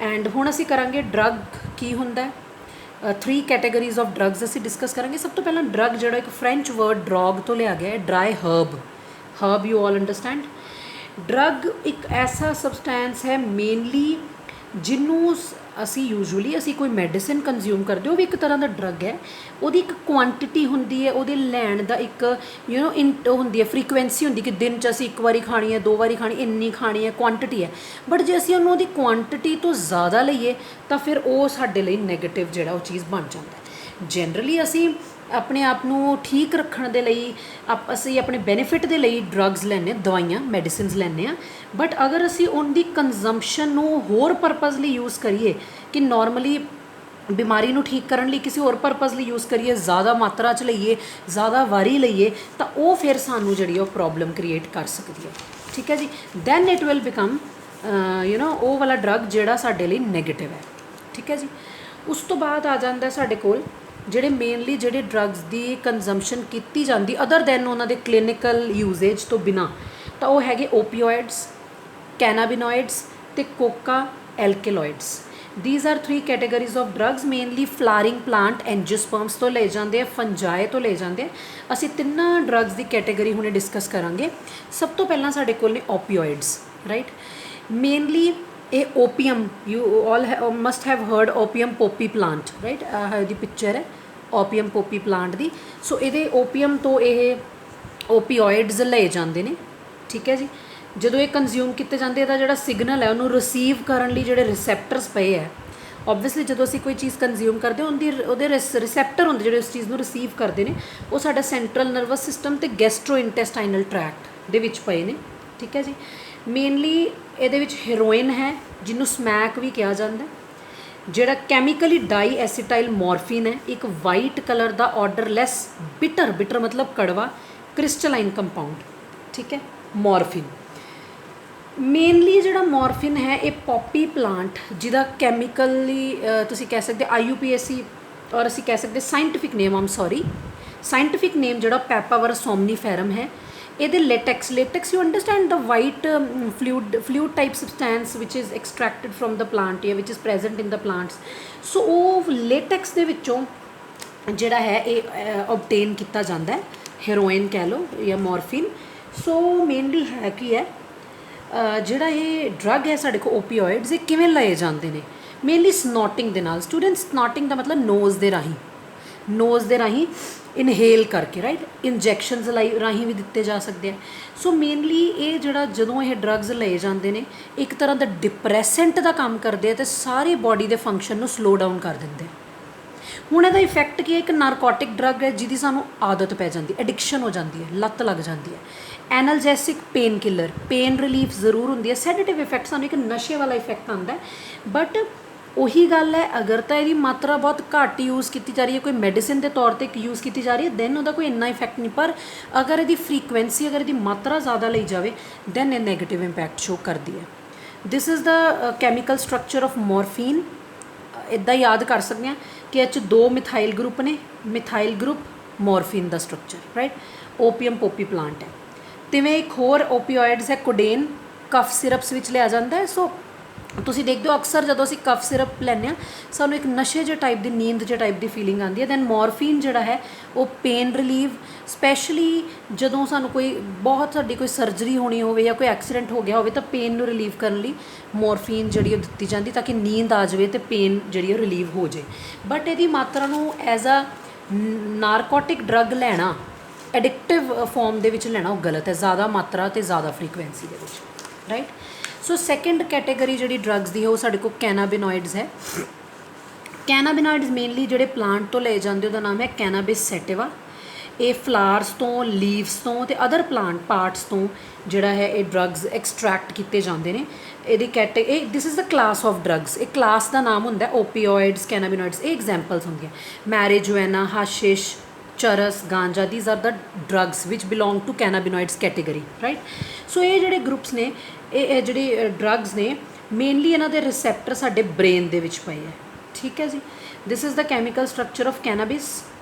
ਐਂਡ ਹੁਣ ਅਸੀਂ ਕਰਾਂਗੇ ਡਰੱਗ ਕੀ ਹੁੰਦਾ, 3 ਕੈਟੇਗਰੀਜ਼ ਆਫ ਡਰੱਗਸ ਅਸੀਂ ਡਿਸਕਸ ਕਰਾਂਗੇ। ਸਭ ਤੋਂ ਪਹਿਲਾਂ ਡਰੱਗ ਜਿਹੜਾ ਇੱਕ ਫਰੈਂਚ ਵਰਡ ਡਰੌਗ ਤੋਂ ਲਿਆ ਗਿਆ ਹੈ, dry herb you all understand. Drug ਇੱਕ ਐਸਾ ਸਬਸਟੈਂਸ ਹੈ ਮੇਨਲੀ ਜਿਹਨੂੰ ਅਸੀਂ ਕੋਈ ਮੈਡੀਸਿਨ ਕੰਜ਼ਿਊਮ ਕਰਦੇ, ਉਹ ਵੀ ਇੱਕ ਤਰ੍ਹਾਂ ਦਾ ਡਰੱਗ ਹੈ। ਉਹਦੀ ਇੱਕ ਕੁਆਂਟਿਟੀ ਹੁੰਦੀ ਹੈ, ਉਹਦੇ ਲੈਣ ਦਾ ਇੱਕ ਉਹ ਹੁੰਦੀ ਹੈ, ਫਰੀਕੁਐਂਸੀ ਹੁੰਦੀ ਕਿ ਦਿਨ 'ਚ ਅਸੀਂ 1 ਵਾਰੀ ਖਾਣੀ ਹੈ, 2 ਵਾਰੀ ਖਾਣੀ, ਇੰਨੀ ਖਾਣੀ ਹੈ, ਕੁਆਂਟਿਟੀ ਹੈ। ਬਟ ਜੇ ਅਸੀਂ ਉਹਨੂੰ ਉਹਦੀ ਕੁਆਂਟਿਟੀ ਤੋਂ ਜ਼ਿਆਦਾ ਲਈਏ ਤਾਂ ਫਿਰ ਉਹ ਸਾਡੇ ਲਈ ਨੈਗੇਟਿਵ ਜਿਹੜਾ ਉਹ ਚੀਜ਼ ਬਣ ਜਾਂਦਾ ਹੈ। ਜਨਰਲੀ ਅਸੀਂ ਆਪਣੇ ਆਪ ਨੂੰ ਠੀਕ ਰੱਖਣ ਦੇ ਲਈ ਅਸੀਂ ਆਪਣੇ ਬੈਨੀਫਿਟ ਦੇ ਲਈ ਡਰੱਗਸ ਲੈਂਦੇ ਹਾਂ, ਦਵਾਈਆਂ ਮੈਡੀਸਿਨਸ ਲੈਂਦੇ ਹਾਂ। ਬਟ ਅਗਰ ਅਸੀਂ ਉਹਦੀ ਕੰਜ਼ੰਪਸ਼ਨ ਨੂੰ ਹੋਰ ਪਰਪਸ ਲਈ ਯੂਜ਼ ਕਰੀਏ ਕਿ ਨਾਰਮਲੀ ਬਿਮਾਰੀ ਨੂੰ ਠੀਕ ਕਰਨ ਲਈ ਕਿਸੇ ਹੋਰ ਪਰਪਸ ਲਈ ਯੂਜ਼ ਕਰੀਏ, ਜ਼ਿਆਦਾ ਮਾਤਰਾ 'ਚ ਲਈਏ, ਜ਼ਿਆਦਾ ਵਾਰੀ ਲਈਏ, ਤਾਂ ਉਹ ਫਿਰ ਸਾਨੂੰ ਜਿਹੜੀ ਉਹ ਪ੍ਰੋਬਲਮ ਕ੍ਰੀਏਟ ਕਰ ਸਕਦੀ ਹੈ, ਠੀਕ ਹੈ ਜੀ। ਦੈਨ ਇਟ ਵਿਲ ਬਿਕਮ ਉਹ ਵਾਲਾ ਡਰੱਗ ਜਿਹੜਾ ਸਾਡੇ ਲਈ ਨੈਗੇਟਿਵ ਹੈ, ਠੀਕ ਹੈ ਜੀ। ਉਸ ਤੋਂ ਬਾਅਦ ਆ ਜਾਂਦਾ ਸਾਡੇ ਕੋਲ ਜਿਹੜੇ ਮੇਨਲੀ ਜਿਹੜੇ ਡਰੱਗਸ ਦੀ ਕੰਜ਼ੰਪਸ਼ਨ ਕੀਤੀ ਜਾਂਦੀ ਅਦਰ ਦੈਨ ਉਹਨਾਂ ਦੇ ਕਲੀਨਿਕਲ ਯੂਜ਼ੇਜ ਤੋਂ ਬਿਨਾਂ, ਤਾਂ ਉਹ ਹੈਗੇ ਓਪੀਓਇਡਸ, ਕੈਨਾਬਿਨੋਇਡਸ ਅਤੇ ਕੋਕਾ ਐਲਕੇਲੋਇਡਸ। These are 3 categories of drugs, mainly flowering plant angiosperms ਤੋਂ ਲਏ ਜਾਂਦੇ ਆ, ਫੰਜਾਈ ਤੋਂ ਲਏ ਜਾਂਦੇ ਆ। ਅਸੀਂ ਤਿੰਨਾਂ ਡਰੱਗਸ ਦੀ ਕੈਟੇਗਰੀ ਹੁਣੇ ਡਿਸਕਸ ਕਰਾਂਗੇ। ਸਭ ਤੋਂ ਪਹਿਲਾਂ ਸਾਡੇ ਕੋਲ ਨੇ ਓਪੀਓਇਡਸ, ਰਾਈਟ। ਮੇਨਲੀ ਇਹ opium, you all must have heard opium poppy plant, right. ਆਹ ਇਹਦੀ ਪਿਕਚਰ ਹੈ, ओपीएम पोपी प्लांट दी। सो ये ओपीएम तो ये ओपीओइड्स लए जाते हैं, ठीक है जी। ਜਦੋਂ ਇਹ ਕੰਜ਼ਿਊਮ ਕੀਤੇ ਜਾਂਦੇ ਇਹਦਾ ਜਿਹੜਾ ਸਿਗਨਲ ਹੈ ਉਹਨੂੰ ਰਿਸੀਵ ਕਰਨ ਲਈ ਜਿਹੜੇ ਰਿਸੈਪਟਰਸ ਪਏ ਹੈ, ਓਬਵੀਅਸਲੀ ਜਦੋਂ ਅਸੀਂ ਕੋਈ ਚੀਜ਼ ਕੰਜ਼ਿਊਮ ਕਰਦੇ ਹਾਂ ਉਹਦੇ ਰਿਸੈਪਟਰ ਹੁੰਦੇ ਜਿਹੜੇ ਉਸ ਚੀਜ਼ ਨੂੰ ਰਿਸੀਵ ਕਰਦੇ ਨੇ, ਉਹ ਸਾਡਾ ਸੈਂਟਰਲ ਨਰਵਸ ਸਿਸਟਮ ਤੇ ਗੈਸਟਰੋ ਇੰਟੈਸਟਾਈਨਲ ਟਰੈਕਟ ਦੇ ਵਿੱਚ ਪਏ ਨੇ, ਠੀਕ ਹੈ ਜੀ। ਮੇਨਲੀ ਇਹਦੇ ਵਿੱਚ ਹੈਰੋਇਨ ਹੈ ਜਿਹਨੂੰ ਸਮੈਕ ਵੀ ਕਿਹਾ ਜਾਂਦਾ, ਜਿਹੜਾ ਕੈਮੀਕਲੀ ਡਾਈ ਐਸੀਟਾਈਲ ਮੋਰਫਿਨ ਹੈ, ਇੱਕ ਵਾਈਟ ਕਲਰ ਦਾ ਆਰਡਰਲੈਸ ਬਿਟਰ ਮਤਲਬ ਕੜਵਾ ਕ੍ਰਿਸਟਲਾਈਨ ਕੰਪਾਊਂਡ, ਠੀਕ ਹੈ, ਮੋਰਫਿਨ। ਮੇਨਲੀ ਜਿਹੜਾ ਮੋਰਫਿਨ ਹੈ ਇਹ ਪੋਪੀ ਪਲਾਂਟ ਜਿਹਦਾ ਕੈਮੀਕਲੀ ਤੁਸੀਂ ਕਹਿ ਸਕਦੇ IUPAC ਔਰ ਅਸੀਂ ਕਹਿ ਸਕਦੇ ਸਾਇੰਟੀਫਿਕ ਨੇਮ ਸਾਇੰਟੀਫਿਕ ਨੇਮ ਜਿਹੜਾ ਪੈਪਾਵਰਸ ਸੋਮਨੀਫੈਰਮ ਹੈ। ਇਹਦੇ latex you understand the white fluid type substance which is extracted from the plant ਜਾਂ which is present in the plants. So ਉਹ ਲੇਟੈਕਸ ਦੇ ਵਿੱਚੋਂ ਜਿਹੜਾ ਹੈ ਇਹ ਓਬਟੇਨ ਕੀਤਾ ਜਾਂਦਾ ਹੈ, ਹੈਰੋਇਨ ਕਹਿ ਲਓ ਜਾਂ ਮੋਰਫਿਨ। ਸੋ ਮੇਨਲੀ ਹੈ ਕੀ ਹੈ ਜਿਹੜਾ ਇਹ ਡਰੱਗ ਹੈ ਸਾਡੇ ਕੋਲ ਓਪੀਓਇਡਸ, ਇਹ ਕਿਵੇਂ ਲਏ ਜਾਂਦੇ ਨੇ? ਮੇਨਲੀ ਸਨੋਟਿੰਗ ਦੇ ਨਾਲ। ਸਟੂਡੈਂਟਸ ਸਨੋਟਿੰਗ ਦਾ ਮਤਲਬ ਨੋਜ਼ ਦੇ ਰਾਹੀਂ ਇਨਹੇਲ ਕਰਕੇ, ਰਾਈਟ। ਇੰਜੈਕਸ਼ਨਸ ਰਾਹੀਂ ਵੀ ਦਿੱਤੇ ਜਾ ਸਕਦੇ ਆ। ਸੋ ਮੇਨਲੀ ਇਹ ਜਿਹੜਾ ਜਦੋਂ ਇਹ ਡਰੱਗਸ ਲਏ ਜਾਂਦੇ ਨੇ ਇੱਕ ਤਰ੍ਹਾਂ ਦਾ ਡਿਪਰੈਸੈਂਟ ਦਾ ਕੰਮ ਕਰਦੇ ਆ ਅਤੇ ਸਾਰੀ ਬੋਡੀ ਦੇ ਫੰਕਸ਼ਨ ਨੂੰ ਸਲੋ ਡਾਊਨ ਕਰ ਦਿੰਦੇ। ਹੁਣ ਇਹਦਾ ਇਫੈਕਟ ਕੀ ਹੈ? ਇੱਕ ਨਾਰਕੋਟਿਕ ਡਰੱਗ ਹੈ ਜਿਹਦੀ ਸਾਨੂੰ ਆਦਤ ਪੈ ਜਾਂਦੀ, ਐਡਿਕਸ਼ਨ ਹੋ ਜਾਂਦੀ ਹੈ, ਲੱਤ ਲੱਗ ਜਾਂਦੀ ਹੈ। ਐਨਲਜੈਸਿਕ ਪੇਨ ਕਿਲਰ, ਪੇਨ ਰਿਲੀਫ ਜ਼ਰੂਰ ਹੁੰਦੀ ਹੈ। ਸੈਡੇਟਿਵ ਇਫੈਕਟ ਸਾਨੂੰ ਇੱਕ ਨਸ਼ੇ ਵਾਲਾ ਇਫੈਕਟ ਆਉਂਦਾ, ਬਟ ਉਹੀ ਗੱਲ ਹੈ ਅਗਰ ਤਾਂ ਇਹਦੀ ਮਾਤਰਾ ਬਹੁਤ ਘੱਟ ਯੂਜ਼ ਕੀਤੀ ਜਾ ਰਹੀ ਹੈ, ਕੋਈ ਮੈਡੀਸਿਨ ਦੇ ਤੌਰ 'ਤੇ ਯੂਜ਼ ਕੀਤੀ ਜਾ ਰਹੀ ਹੈ, ਦੈਨ ਉਹਦਾ ਕੋਈ ਇੰਨਾ ਇਫੈਕਟ ਨਹੀਂ। ਪਰ ਅਗਰ ਇਹਦੀ ਫਰੀਕੁਐਂਸੀ, ਅਗਰ ਇਹਦੀ ਮਾਤਰਾ ਜ਼ਿਆਦਾ ਲਈ ਜਾਵੇ ਦੈਨ ਇਹ ਨੈਗੇਟਿਵ ਇੰਪੈਕਟ ਸ਼ੋ ਕਰਦੀ ਹੈ। This is the chemical structure of morphine. ਇੱਦਾਂ ਯਾਦ ਕਰ ਸਕਦੇ ਹਾਂ ਕਿ ਇਹ 'ਚ 2 ਮਿਥਾਈਲ ਗਰੁੱਪ ਨੇ, ਮਿਥਾਈਲ ਗਰੁੱਪ ਮੋਰਫੀਨ ਦਾ structure, right. Opium poppy plant ਹੈ। ਤਿਵੇਂ ਇੱਕ ਹੋਰ ਓਪੀਓਇਡਸ ਹੈ ਕੋਡੇਨ, ਕਫ ਸਿਰਪਸ ਵਿੱਚ ਲਿਆ ਜਾਂਦਾ ਹੈ। ਸੋ ਤੁਸੀਂ ਦੇਖਦੇ ਹੋ ਅਕਸਰ ਜਦੋਂ ਅਸੀਂ ਕਫ ਸਿਰਪ ਲੈਂਦੇ ਹਾਂ ਸਾਨੂੰ ਇੱਕ ਨਸ਼ੇ ਜਿਹੇ ਟਾਈਪ ਦੀ, ਨੀਂਦ ਜਿਹੇ ਟਾਈਪ ਦੀ ਫੀਲਿੰਗ ਆਉਂਦੀ ਹੈ। ਦੈਨ ਮੋਰਫੀਨ ਜਿਹੜਾ ਹੈ ਉਹ ਪੇਨ ਰਿਲੀਵ, ਸਪੈਸ਼ਲੀ ਜਦੋਂ ਸਾਨੂੰ ਸਾਡੀ ਕੋਈ ਸਰਜਰੀ ਹੋਣੀ ਹੋਵੇ ਜਾਂ ਕੋਈ ਐਕਸੀਡੈਂਟ ਹੋ ਗਿਆ ਹੋਵੇ ਤਾਂ ਪੇਨ ਨੂੰ ਰਿਲੀਵ ਕਰਨ ਲਈ ਮੋਰਫੀਨ ਜਿਹੜੀ ਉਹ ਦਿੱਤੀ ਜਾਂਦੀ ਤਾਂ ਕਿ ਨੀਂਦ ਆ ਜਾਵੇ ਅਤੇ ਪੇਨ ਜਿਹੜੀ ਉਹ ਰਿਲੀਵ ਹੋ ਜਾਵੇ। ਬਟ ਇਹਦੀ ਮਾਤਰਾ ਨੂੰ ਐਜ਼ ਅ ਨਾਰਕੋਟਿਕ ਡਰੱਗ ਲੈਣਾ, ਐਡਿਕਟਿਵ ਫੋਰਮ ਦੇ ਵਿੱਚ ਲੈਣਾ ਉਹ ਗਲਤ ਹੈ, ਜ਼ਿਆਦਾ ਮਾਤਰਾ ਅਤੇ ਜ਼ਿਆਦਾ ਫਰੀਕੁਐਂਸੀ ਦੇ ਵਿੱਚ, ਰਾਈਟ। ਸੋ ਸੈਕਿੰਡ ਕੈਟੇਗਰੀ ਜਿਹੜੀ ਡਰੱਗਸ ਦੀ ਹੈ ਉਹ ਸਾਡੇ ਕੋਲ ਕੈਨਾਬਿਨੋਇਡਸ ਹੈ। ਕੈਨਾਬਿਨੋਇਡਸ ਮੇਨਲੀ ਜਿਹੜੇ ਪਲਾਂਟ ਤੋਂ ਲਏ ਜਾਂਦੇ ਉਹਦਾ ਨਾਮ ਹੈ ਕੈਨਾਬਿਸ ਸੈਟਿਵਾ। ਇਹ ਫਲਾਵਰਸ ਤੋਂ, ਲੀਵਸ ਤੋਂ ਅਤੇ ਅਦਰ ਪਲਾਂਟ ਪਾਰਟਸ ਤੋਂ ਜਿਹੜਾ ਹੈ ਇਹ ਡਰੱਗਸ ਐਕਸਟਰੈਕਟ ਕੀਤੇ ਜਾਂਦੇ ਨੇ। ਇਹਦੀ this is the class of drugs. ਇਹ ਕਲਾਸ ਦਾ ਨਾਮ ਹੁੰਦਾ ਓਪੀਓਇਡਸ, ਕੈਨਾਬਿਨੋਇਡਸ। ਇਹ ਐਗਜ਼ਾਮਪਲਸ ਹੁੰਦੀਆਂ ਮੈਰਿਜੁਆਨਾ, ਹਾਸ਼ਿਸ਼, charas, ganja. These are the drugs which belong to cannabinoids category, right. So ਇਹ ਜਿਹੜੇ ਗਰੁੱਪਸ ਨੇ, ਇਹ ਜਿਹੜੇ ਡਰੱਗਸ ਨੇ ਮੇਨਲੀ ਇਹਨਾਂ ਦੇ ਰਿਸੈਪਟਰ ਸਾਡੇ ਬ੍ਰੇਨ ਦੇ ਵਿੱਚ ਪਏ ਹੈ, ਠੀਕ ਹੈ ਜੀ। This is the chemical structure of cannabis.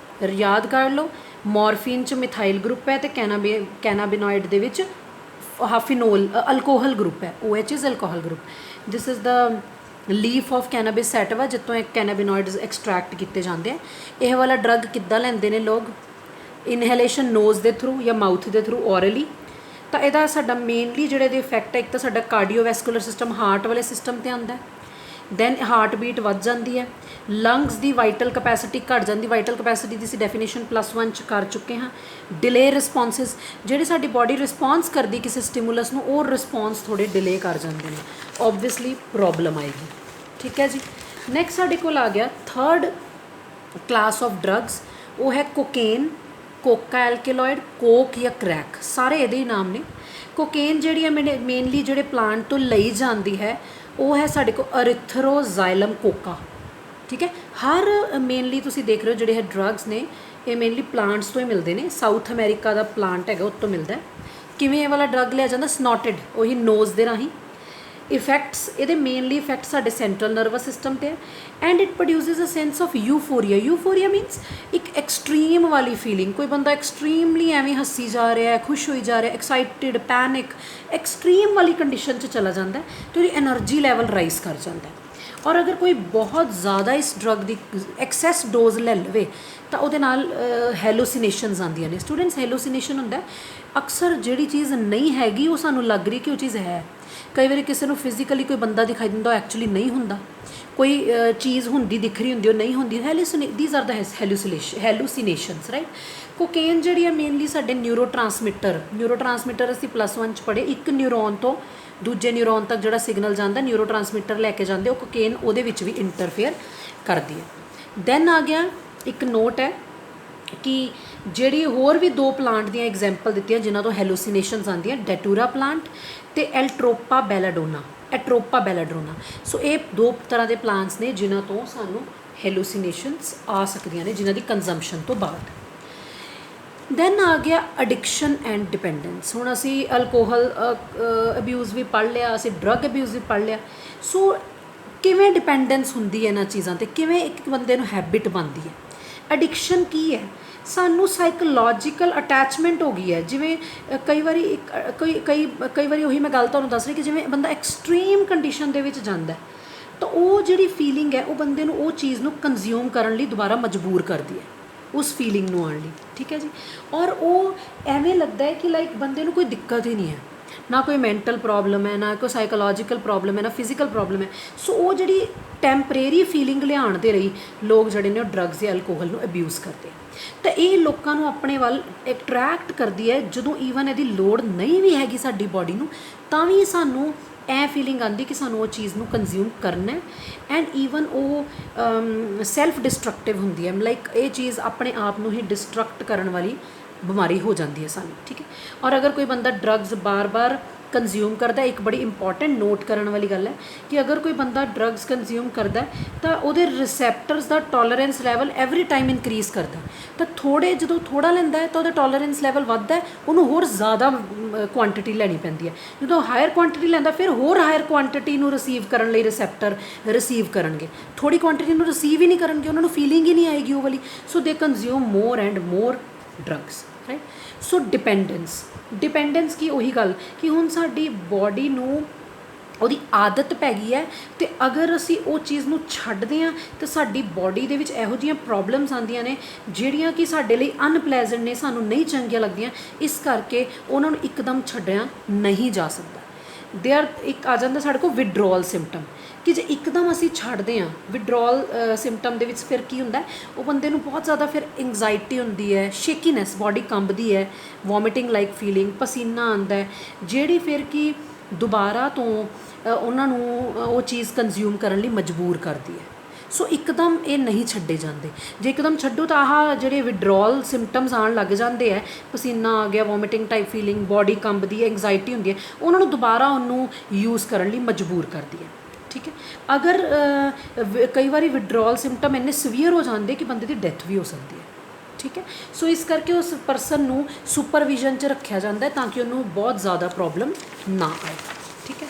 ਯਾਦ ਕਰ ਲਓ, ਮੋਰਫੀਨ 'ਚ ਮਿਥਾਈਲ ਗਰੁੱਪ ਹੈ ਅਤੇ ਕੈਨਾਬਿਨੋਇਡ ਦੇ ਵਿੱਚ ਫਿਨੋਲ ਅਲਕੋਹਲ ਗਰੁੱਪ ਹੈ, OH is alcohol group. This is the leaf of cannabis sativa ਜਿੱਥੋਂ ਇਹ ਕੈਨਾਬਿਨੋਇਡਸ ਐਕਸਟਰੈਕਟ ਕੀਤੇ ਜਾਂਦੇ ਆ। ਇਹ ਵਾਲਾ ਡਰੱਗ ਕਿੱਦਾਂ ਲੈਂਦੇ ਨੇ ਲੋਕ? ਇਨਹੇਲੇਸ਼ਨ ਨੋਜ਼ ਦੇ ਥਰੂ ਜਾਂ ਮਾਊਥ ਦੇ ਥਰੂ, ਔਰਲੀ। ਤਾਂ ਇਹਦਾ ਸਾਡਾ ਮੇਨਲੀ ਜਿਹੜੇ ਇਹਦੇ ਇਫੈਕਟ ਹੈ, ਇੱਕ ਤਾਂ ਸਾਡਾ ਕਾਰਡੀਓਵੈਸਕੂਲਰ ਸਿਸਟਮ, ਹਾਰਟ ਵਾਲੇ ਸਿਸਟਮ 'ਤੇ ਆਉਂਦਾ। ਦੈਨ ਹਾਰਟ ਬੀਟ ਵੱਧ ਜਾਂਦੀ ਹੈ। ਲੰਗਸ ਦੀ ਵਾਈਟਲ ਕਪੈਸਿਟੀ ਘੱਟ ਜਾਂਦੀ। ਵਾਈਟਲ ਕਪੈਸਿਟੀ ਦੀ ਅਸੀਂ ਡੈਫੀਨੇਸ਼ਨ +1 'ਚ ਕਰ ਚੁੱਕੇ ਹਾਂ। ਡਿਲੇ ਰਿਸਪੌਂਸਿਸ, ਜਿਹੜੀ ਸਾਡੀ ਬਾਡੀ ਰਿਸਪੌਂਸ ਕਰਦੀ ਕਿਸੇ ਸਟਿਮੂਲਸ ਨੂੰ, ਉਹ ਰਿਸਪੌਂਸ ਥੋੜ੍ਹੇ ਡਿਲੇ ਕਰ ਜਾਂਦੇ ਨੇ, ਓਬਵੀਅਸਲੀ ਪ੍ਰੋਬਲਮ ਆਏਗੀ, ਠੀਕ ਹੈ ਜੀ। ਨੈਕਸਟ ਸਾਡੇ ਕੋਲ ਆ ਗਿਆ ਥਰਡ ਕਲਾਸ ਆਫ ਡਰੱਗਸ, ਉਹ ਹੈ ਕੋਕੇਨ, ਕੋਕਾ ਐਲਕੇਲੋਇਡ, ਕੋਕ ਜਾਂ ਕਰੈਕ, ਸਾਰੇ ਇਹਦੇ ਹੀ ਨਾਮ ਨੇ। ਕੋਕੇਨ ਜਿਹੜੀ ਹੈ ਮੇਨਲੀ ਜਿਹੜੇ ਪਲਾਂਟ ਤੋਂ ਲਈ ਜਾਂਦੀ ਹੈ ਉਹ ਹੈ ਸਾਡੇ ਕੋਲ ਅਰਿਥਰੋਜ਼ਾਈਲਮ ਕੋਕਾ, ਠੀਕ ਹੈ। ਹਰ ਮੇਨਲੀ ਤੁਸੀਂ ਦੇਖ ਰਹੇ ਹੋ ਜਿਹੜੇ ਇਹ ਡਰੱਗਸ ਨੇ ਇਹ ਮੇਨਲੀ ਪਲਾਂਟਸ ਤੋਂ ਹੀ ਮਿਲਦੇ ਨੇ। ਸਾਊਥ ਅਮਰੀਕਾ ਦਾ ਪਲਾਂਟ ਹੈਗਾ, ਉੱਥੋਂ ਮਿਲਦਾ। ਕਿਵੇਂ ਇਹ ਵਾਲਾ ਡਰੱਗ ਲਿਆ ਜਾਂਦਾ? ਸਨੋਟਿਡ, ਉਹੀ ਨੋਜ਼ ਦੇ ਰਾਹੀਂ। ਇਫੈਕਟਸ ਇਹਦੇ ਮੇਨਲੀ ਇਫੈਕਟ ਸਾਡੇ ਸੈਂਟਰਲ ਨਰਵਸ ਸਿਸਟਮ 'ਤੇ ਹੈ। And it produces a sense of euphoria. Euphoria means ਇੱਕ ਐਕਸਟ੍ਰੀਮ ਵਾਲੀ ਫੀਲਿੰਗ। ਕੋਈ ਬੰਦਾ ਐਕਸਟ੍ਰੀਮਲੀ ਐਵੇਂ ਹੱਸੀ ਜਾ ਰਿਹਾ ਹੈ, ਖੁਸ਼ ਹੋਈ ਜਾ ਰਿਹਾ, ਐਕਸਾਈਟਿਡ, ਪੈਨਿਕ, ਐਕਸਟ੍ਰੀਮ ਵਾਲੀ ਕੰਡੀਸ਼ਨ 'ਚ ਚਲਾ ਜਾਂਦਾ ਅਤੇ ਉਹਦੀ ਐਨਰਜੀ ਲੈਵਲ ਰਾਈਜ਼ ਕਰ ਜਾਂਦਾ। ਔਰ ਅਗਰ ਕੋਈ ਬਹੁਤ ਜ਼ਿਆਦਾ ਇਸ ਡਰੱਗ ਦੀ ਐਕਸੈਸ ਡੋਜ਼ ਲੈ ਲਵੇ ਤਾਂ ਉਹਦੇ ਨਾਲ ਹੈਲੋਸੀਨੇਸ਼ਨਸ ਆਉਂਦੀਆਂ ਨੇ। ਸਟੂਡੈਂਟਸ, ਹੈਲੋਸੀਨੇਸ਼ਨ ਹੁੰਦਾ ਅਕਸਰ ਜਿਹੜੀ ਚੀਜ਼ ਨਹੀਂ ਹੈਗੀ ਉਹ ਸਾਨੂੰ ਲੱਗ ਰਹੀ ਕਿ ਉਹ ਚੀਜ਼ ਹੈ। कई बार किसी को फिजिकली कोई बंदा दिखाई दिंदा एक्चुअली नहीं हुंदा, कोई चीज़ हुंदी दिख रही हुंदी नहीं हुंदी। These are the hallucinations right. Cocaine जिहड़ी है मेनली साडे न्यूरोट्रांसमिटर असीं +1 च पढ़े, एक न्यूरोन तो दूजे न्यूरोन तक जिहड़ा सिग्नल जांदा न्यूरोट्रांसमिटर लैके जांदे वो कोकेन उहदे विच भी इंटरफेयर करदी है। दैन आ गया एक नोट है कि ਜਿਹੜੀ ਹੋਰ भी 2 प्लांट ਦੀਆਂ एग्जाम्पल ਦਿੱਤੀਆਂ जिन्हां ਤੋਂ ਹੈਲੂਸੀਨੇशनस ਆਉਂਦੀਆਂ, ਡੈਟੂਰਾ प्लांट ਤੇ ਐਲਟ੍ਰੋਪਾ ਬੈਲਾਡੋਨਾ। ਸੋ ਇਹ 2 ਤਰ੍ਹਾਂ ਦੇ ਪਲਾਂਟਸ ਨੇ ਜਿਨ੍ਹਾਂ ਤੋਂ ਸਾਨੂੰ ਹੈਲੂਸੀਨੇशनस ਆ ਸਕਦੀਆਂ ਨੇ ਜਿਨ੍ਹਾਂ ਦੀ ਕੰਜ਼ੰਪਸ਼ਨ ਤੋਂ ਬਾਅਦ। ਦੈਨ ਆ ਗਿਆ ਐਡਿਕਸ਼ਨ ਐਂਡ ਡਿਪੈਂਡੈਂਸ। ਹੁਣ ਅਸੀਂ ਅਲਕੋਹਲ ਅਬਿਊਜ਼ ਵੀ ਪੜ੍ਹ ਲਿਆ, ਅਸੀਂ ਡਰੱਗ ਅਬਿਊਜ਼ ਵੀ ਪੜ੍ਹ ਲਿਆ। ਸੋ ਕਿਵੇਂ ਡਿਪੈਂਡੈਂਸ ਹੁੰਦੀ ਹੈ ਇਹਨਾਂ ਚੀਜ਼ਾਂ 'ਤੇ, ਕਿਵੇਂ ਇੱਕ ਬੰਦੇ ਨੂੰ ਹੈਬਿਟ ਬਣਦੀ ਹੈ। ਐਡਿਕਸ਼ਨ ਕੀ ਹੈ, ਸਾਨੂੰ ਸਾਈਕੋਲੋਜੀਕਲ ਅਟੈਚਮੈਂਟ ਹੋ ਗਈ ਹੈ। ਜਿਵੇਂ ਕਈ ਵਾਰੀ ਉਹੀ ਮੈਂ ਗੱਲ ਤੁਹਾਨੂੰ ਦੱਸ ਰਹੀ ਕਿ ਜਿਵੇਂ ਬੰਦਾ ਐਕਸਟ੍ਰੀਮ ਕੰਡੀਸ਼ਨ ਦੇ ਵਿੱਚ ਜਾਂਦਾ ਤਾਂ ਉਹ ਜਿਹੜੀ ਫੀਲਿੰਗ ਹੈ ਉਹ ਬੰਦੇ ਨੂੰ ਉਹ ਚੀਜ਼ ਨੂੰ ਕੰਜ਼ਿਊਮ ਕਰਨ ਲਈ ਦੁਬਾਰਾ ਮਜਬੂਰ ਕਰਦੀ ਹੈ, ਉਸ ਫੀਲਿੰਗ ਨੂੰ ਆਉਣ ਲਈ, ਠੀਕ ਹੈ ਜੀ। ਔਰ ਉਹ ਐਵੇਂ ਲੱਗਦਾ ਹੈ ਕਿ ਲਾਈਕ ਬੰਦੇ ਨੂੰ ਕੋਈ ਦਿੱਕਤ ਹੀ ਨਹੀਂ ਹੈ, ਨਾ ਕੋਈ ਮੈਂਟਲ ਪ੍ਰੋਬਲਮ ਹੈ, ਨਾ ਕੋਈ ਸਾਈਕੋਲੋਜੀਕਲ ਪ੍ਰੋਬਲਮ ਹੈ, ਨਾ ਫਿਜ਼ੀਕਲ ਪ੍ਰੋਬਲਮ ਹੈ। ਸੋ ਉਹ ਜਿਹੜੀ ਟੈਂਪਰੇਰੀ ਫੀਲਿੰਗ ਲਿਆਉਣ ਦੇ ਲਈ ਲੋਕ ਜਿਹੜੇ ਨੇ ਉਹ ਡਰੱਗਸ ਜਾਂ ਅਲਕੋਹਲ ਨੂੰ ਅਬਿਊਜ਼ ਕਰਦੇ। ਤਾਂ ਇਹ ਲੋਕਾਂ ਨੂੰ ਆਪਣੇ ਵੱਲ ਅਟਰੈਕਟ ਕਰਦੀ ਹੈ। ਜਦੋਂ ਈਵਨ ਇਹਦੀ ਲੋੜ ਨਹੀਂ ਵੀ ਹੈਗੀ ਸਾਡੀ ਬਾਡੀ ਨੂੰ, ਤਾਂ ਵੀ ਸਾਨੂੰ ਇਹ ਫੀਲਿੰਗ ਆਉਂਦੀ ਕਿ ਸਾਨੂੰ ਉਹ ਚੀਜ਼ ਨੂੰ ਕੰਜ਼ਿਊਮ ਕਰਨਾ ਐਂਡ ਈਵਨ ਉਹ ਸੈਲਫ ਡਿਸਟਰਕਟਿਵ ਹੁੰਦੀ ਹੈ। ਲਾਈਕ ਇਹ ਚੀਜ਼ ਆਪਣੇ ਆਪ ਨੂੰ ਹੀ ਡਿਸਟਰਕਟ ਕਰਨ ਵਾਲੀ ਬਿਮਾਰੀ ਹੋ ਜਾਂਦੀ ਹੈ ਸਾਨੂੰ, ਠੀਕ ਹੈ। ਔਰ ਅਗਰ ਕੋਈ ਬੰਦਾ ਡਰੱਗਸ ਬਾਰ-ਬਾਰ ਕੰਜ਼ਿਊਮ ਕਰਦਾ, ਇੱਕ ਬੜੀ ਇੰਪੋਰਟੈਂਟ ਨੋਟ ਕਰਨ ਵਾਲੀ ਗੱਲ ਹੈ ਕਿ ਅਗਰ ਕੋਈ ਬੰਦਾ ਡਰੱਗਸ ਕੰਜ਼ਿਊਮ ਕਰਦਾ ਤਾਂ ਉਹਦੇ ਰਿਸੈਪਟਰਸ ਦਾ tolerance level every time increase ਕਰਦਾ। ਤਾਂ ਜਦੋਂ ਥੋੜ੍ਹਾ ਲੈਂਦਾ ਹੈ ਤਾਂ ਉਹਦਾ ਟੋਲਰੈਂਸ ਲੈਵਲ ਵੱਧਦਾ, ਉਹਨੂੰ ਹੋਰ ਜ਼ਿਆਦਾ ਕੁਆਂਟਿਟੀ ਲੈਣੀ ਪੈਂਦੀ ਹੈ। ਜਦੋਂ ਹਾਇਰ ਕੁਆਂਟਿਟੀ ਲੈਂਦਾ ਫਿਰ ਹੋਰ ਹਾਇਰ ਕੁਆਂਟਿਟੀ ਨੂੰ ਰਿਸੀਵ ਕਰਨ ਲਈ ਰਿਸੈਪਟਰ ਰਿਸੀਵ ਕਰਨਗੇ, ਥੋੜ੍ਹੀ ਕੁਆਂਟਿਟੀ ਨੂੰ ਰਿਸੀਵ ਹੀ ਨਹੀਂ ਕਰਨਗੇ, ਉਹਨਾਂ ਨੂੰ ਫੀਲਿੰਗ ਹੀ ਨਹੀਂ ਆਏਗੀ ਉਹ ਵਾਲੀ। So they consume more and more drugs right. So dependence ਕੀ, ਉਹੀ ਗੱਲ ਕਿ ਹੁਣ ਸਾਡੀ ਬਾਡੀ ਨੂੰ ਉਹਦੀ ਆਦਤ ਪੈ ਗਈ ਹੈ ਅਤੇ ਅਗਰ ਅਸੀਂ ਉਹ ਚੀਜ਼ ਨੂੰ ਛੱਡਦੇ ਹਾਂ ਤਾਂ ਸਾਡੀ ਬਾਡੀ ਦੇ ਵਿੱਚ ਇਹੋ ਜਿਹੀਆਂ ਪ੍ਰੋਬਲਮਸ ਆਉਂਦੀਆਂ ਨੇ ਜਿਹੜੀਆਂ ਕਿ ਸਾਡੇ ਲਈ ਅਨਪਲੈਜ਼ੈਂਟ ਨੇ, ਸਾਨੂੰ ਨਹੀਂ ਚੰਗੀਆਂ ਲੱਗਦੀਆਂ। ਇਸ ਕਰਕੇ ਉਹਨਾਂ ਨੂੰ ਇੱਕਦਮ ਛੱਡਿਆ ਨਹੀਂ ਜਾ ਸਕਦਾ। ਇੱਕ ਆ ਜਾਂਦਾ ਸਾਡੇ ਕੋਲ ਵਿਡਰੋਅਲ ਸਿੰਪਟਮ ਕਿ ਜੇ ਇੱਕਦਮ ਅਸੀਂ ਛੱਡਦੇ ਹਾਂ ਵਿਡਰੋਅਲ ਸਿੰਪਟਮ ਦੇ ਵਿੱਚ ਫਿਰ ਕੀ ਹੁੰਦਾ, ਉਹ ਬੰਦੇ ਨੂੰ ਬਹੁਤ ਜ਼ਿਆਦਾ ਫਿਰ ਐਂਗਜ਼ਾਇਟੀ ਹੁੰਦੀ ਹੈ, ਸ਼ੇਕੀਨੈਸ, ਬਾਡੀ ਕੰਬਦੀ ਹੈ, ਵੋਮਿਟਿੰਗ ਲਾਈਕ ਫੀਲਿੰਗ, ਪਸੀਨਾ ਆਉਂਦਾ ਹੈ, ਜਿਹੜੀ ਫਿਰ ਕਿ ਦੁਬਾਰਾ ਤੋਂ ਉਹਨਾਂ ਨੂੰ ਉਹ ਚੀਜ਼ ਕੰਜ਼ਿਊਮ ਕਰਨ ਲਈ ਮਜਬੂਰ ਕਰਦੀ ਹੈ। ਸੋ ਇੱਕਦਮ ਇਹ ਨਹੀਂ ਛੱਡੇ ਜਾਂਦੇ। ਜੇ ਇੱਕਦਮ ਛੱਡੋ ਤਾਂ ਆਹ ਜਿਹੜੇ ਵਿਡਰੋਅਲ ਸਿੰਪਟਮਸ ਆਉਣ ਲੱਗ ਜਾਂਦੇ ਹੈ, ਪਸੀਨਾ ਆ ਗਿਆ, ਵੋਮਿਟਿੰਗ ਟਾਈਪ ਫੀਲਿੰਗ, ਬਾਡੀ ਕੰਬਦੀ ਹੈ, ਐਂਗਜ਼ਾਇਟੀ ਹੁੰਦੀ ਹੈ, ਉਹਨਾਂ ਨੂੰ ਦੁਬਾਰਾ ਉਹਨੂੰ ਯੂਜ਼ ਕਰਨ ਲਈ ਮਜਬੂਰ ਕਰਦੀ ਹੈ, ਠੀਕ ਹੈ। ਅਗਰ ਕਈ ਵਾਰੀ ਵਿਡਰੋਅਲ ਸਿੰਪਟਮ ਇੰਨੇ ਸੀਵੀਅਰ ਹੋ ਜਾਂਦੇ ਕਿ ਬੰਦੇ ਦੀ ਡੈਥ ਵੀ ਹੋ ਸਕਦੀ ਹੈ, ਠੀਕ ਹੈ। ਸੋ ਇਸ ਕਰਕੇ ਉਸ ਪਰਸਨ ਨੂੰ ਸੁਪਰਵਿਜ਼ਨ 'ਚ ਰੱਖਿਆ ਜਾਂਦਾ ਤਾਂ ਕਿ ਉਹਨੂੰ ਬਹੁਤ ਜ਼ਿਆਦਾ ਪ੍ਰੋਬਲਮ ਨਾ ਆਏ, ਠੀਕ ਹੈ।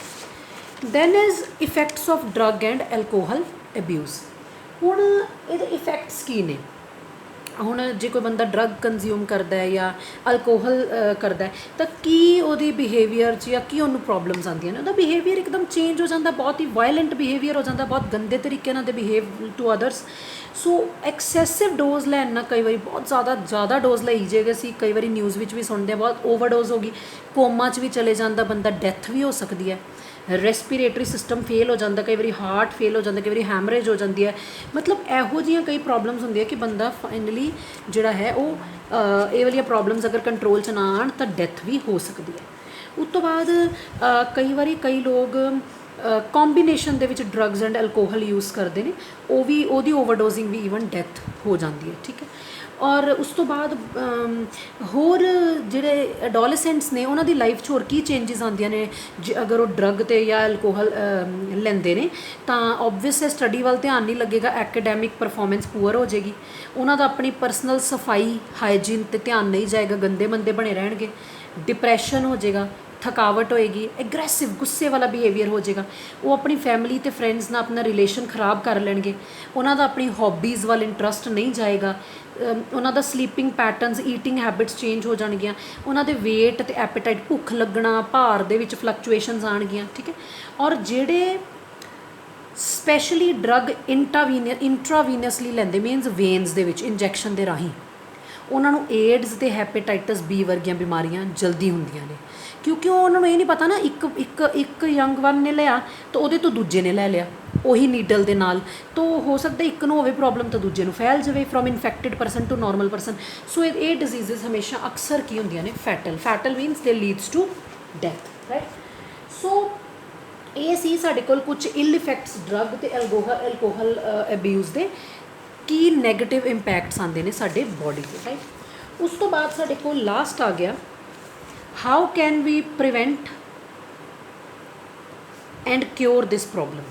Then is effects of drug and alcohol abuse. ਹੁਣ ਇਹਦੇ ਇਫੈਕਟਸ ਕੀ ਨੇ? ਹੁਣ ਜੇ ਕੋਈ ਬੰਦਾ ਡਰੱਗ ਕੰਜ਼ਿਊਮ ਕਰਦਾ ਹੈ ਜਾਂ ਅਲਕੋਹਲ ਕਰਦਾ ਤਾਂ ਕੀ ਉਹਦੀ ਬਿਹੇਵੀਅਰ 'ਚ ਜਾਂ ਕੀ ਉਹਨੂੰ ਪ੍ਰੋਬਲਮਸ ਆਉਂਦੀਆਂ ਨੇ? ਉਹਦਾ ਬਿਹੇਵੀਅਰ ਇੱਕਦਮ ਚੇਂਜ ਹੋ ਜਾਂਦਾ, ਬਹੁਤ ਹੀ ਵਾਇਲੈਂਟ ਬਿਹੇਵੀਅਰ ਹੋ ਜਾਂਦਾ, ਬਹੁਤ ਗੰਦੇ ਤਰੀਕੇ ਨਾਲ ਦੇ behave to others. So excessive dose ਲੈਣ ਨਾਲ ਕਈ ਵਾਰੀ ਬਹੁਤ ਜ਼ਿਆਦਾ ਡੋਜ਼ ਲਈ ਜਾਏਗਾ। ਅਸੀਂ ਕਈ ਵਾਰੀ ਨਿਊਜ਼ ਵਿੱਚ ਵੀ ਸੁਣਦੇ ਹਾਂ ਬਹੁਤ ਓਵਰਡੋਜ਼ ਹੋ ਗਈ, ਕੋਮਾ 'ਚ ਵੀ ਚਲੇ ਜਾਂਦਾ ਬੰਦਾ, ਡੈਥ ਵੀ ਹੋ ਸਕਦੀ ਹੈ, ਰੈਸਪੀਰੇਟਰੀ ਸਿਸਟਮ ਫੇਲ ਹੋ ਜਾਂਦਾ, ਕਈ ਵਾਰੀ ਹਾਰਟ ਫੇਲ ਹੋ ਜਾਂਦਾ, ਕਈ ਵਾਰੀ ਹੈਮਰੇਜ ਹੋ ਜਾਂਦੀ ਹੈ। ਮਤਲਬ ਇਹੋ ਜਿਹੀਆਂ ਕਈ ਪ੍ਰੋਬਲਮਸ ਹੁੰਦੀਆਂ ਕਿ ਬੰਦਾ ਫਾਈਨਲੀ ਜਿਹੜਾ ਹੈ ਉਹ ਇਹ ਵਾਲੀਆਂ ਪ੍ਰੋਬਲਮਸ ਅਗਰ ਕੰਟਰੋਲ 'ਚ ਨਾ ਆਉਣ ਤਾਂ ਡੈਥ ਵੀ ਹੋ ਸਕਦੀ ਹੈ। ਉਸ ਤੋਂ ਬਾਅਦ ਕਈ ਵਾਰੀ ਕਈ ਲੋਕ ਕੰਬੀਨੇਸ਼ਨ ਦੇ ਵਿੱਚ ਡਰੱਗਸ ਐਂਡ ਐਲਕੋਹਲ ਯੂਜ਼ ਕਰਦੇ ਨੇ, ਉਹਦੀ ਓਵਰਡੋਜ਼ਿੰਗ ਵੀ ਈਵਨ ਡੈਥ ਹੋ ਜਾਂਦੀ ਹੈ, ਠੀਕ ਹੈ। ਔਰ ਉਸ ਤੋਂ ਬਾਅਦ ਹੋਰ ਜਿਹੜੇ ਐਡੋਲੈਸੈਂਟਸ ਨੇ ਉਹਨਾਂ ਦੀ ਲਾਈਫ 'ਚ ਹੋਰ ਕੀ ਚੇਂਜਿਸ ਆਉਂਦੀਆਂ ਨੇ ਜੇ ਅਗਰ ਉਹ ਡਰੱਗ 'ਤੇ ਜਾਂ ਐਲਕੋਹਲ ਲੈਂਦੇ ਨੇ? ਤਾਂ ਓਬਵੀਅਸ ਹੈ ਸਟੱਡੀ ਵੱਲ ਧਿਆਨ ਨਹੀਂ ਲੱਗੇਗਾ, ਐਕੈਡੈਮਿਕ ਪਰਫੋਰਮੈਂਸ ਪੂਅਰ ਹੋ ਜਾਏਗੀ, ਉਹਨਾਂ ਦਾ ਆਪਣੀ ਪਰਸਨਲ ਸਫਾਈ ਹਾਈਜੀਨ 'ਤੇ ਧਿਆਨ ਨਹੀਂ ਜਾਏਗਾ, ਗੰਦੇ ਮੰਦੇ ਬਣੇ ਰਹਿਣਗੇ, ਡਿਪਰੈਸ਼ਨ ਹੋ ਜਾਏਗਾ, ਥਕਾਵਟ ਹੋਏਗੀ, ਐਗਰੈਸਿਵ ਗੁੱਸੇ ਵਾਲਾ ਬਿਹੇਵੀਅਰ ਹੋ ਜਾਏਗਾ, ਉਹ ਆਪਣੀ ਫੈਮਿਲੀ ਅਤੇ ਫਰੈਂਡਸ ਨਾਲ ਆਪਣਾ ਰਿਲੇਸ਼ਨ ਖ਼ਰਾਬ ਕਰ ਲੈਣਗੇ, ਉਹਨਾਂ ਦਾ ਆਪਣੀ ਹੌਬੀਜ਼ ਵੱਲ ਇੰਟਰਸਟ ਨਹੀਂ ਜਾਏਗਾ, ਉਹਨਾਂ ਦਾ sleeping patterns, eating habits change ਹੋ ਜਾਣਗੀਆਂ, ਉਹਨਾਂ ਦੇ ਵੇਟ ਅਤੇ ਐਪੇਟਾਈਟ, ਭੁੱਖ ਲੱਗਣਾ, ਭਾਰ ਦੇ ਵਿੱਚ ਫਲਕਚੁਏਸ਼ਨਸ ਆਉਣਗੀਆਂ, ਠੀਕ ਹੈ। ਔਰ ਜਿਹੜੇ ਸਪੈਸ਼ਲੀ ਡਰੱਗ ਇੰਟਰਾਵੀਨਸਲੀ ਲੈਂਦੇ, ਮੀਨਸ ਵੇਨਸ ਦੇ ਵਿੱਚ ਇੰਜੈਕਸ਼ਨ ਦੇ ਰਾਹੀਂ, ਉਹਨਾਂ ਨੂੰ ਏਡਜ਼ ਤੇ ਹੈਪੇਟਾਈਟਸ ਬੀ ਵਰਗੀਆਂ ਬਿਮਾਰੀਆਂ ਜਲਦੀ ਹੁੰਦੀਆਂ ਨੇ, ਕਿਉਂਕਿ ਉਹਨਾਂ ਨੂੰ ਇਹ ਨਹੀਂ ਪਤਾ ਨਾ ਇੱਕ ਯੰਗ ਵਨ ਨੇ ਲਿਆ ਤਾਂ ਉਹਦੇ ਤੋਂ ਦੂਜੇ ਨੇ ਲੈ ਲਿਆ ਉਹੀ ਨੀਡਲ ਦੇ ਨਾਲ, ਤਾਂ ਹੋ ਸਕਦਾ ਇੱਕ ਨੂੰ ਹੋਵੇ ਪ੍ਰੋਬਲਮ ਤਾਂ ਦੂਜੇ ਨੂੰ ਫੈਲ ਜਾਵੇ from infected person to normal person. So ਇਹ ਡਿਜ਼ੀਜ਼ਸ ਹਮੇਸ਼ਾ ਅਕਸਰ ਕੀ ਹੁੰਦੀਆਂ ਨੇ fatal means they leads to death, right. So ਇਹ ਸੀ ਸਾਡੇ ਕੋਲ ਕੁਝ ਇਲ ਇਫੈਕਟਸ ਡਰੱਗ ਅਤੇ ਐਲਕੋਹਲ ਅਬਿਊਜ਼ ਦੇ ਕੀ ਨੈਗੇਟਿਵ ਇੰਪੈਕਟਸ ਆਉਂਦੇ ਨੇ ਸਾਡੇ ਬੋਡੀ 'ਤੇ, ਰਾਈਟ। ਉਸ ਤੋਂ ਬਾਅਦ ਸਾਡੇ ਕੋਲ ਲਾਸਟ ਆ ਗਿਆ how can we prevent and cure this problem,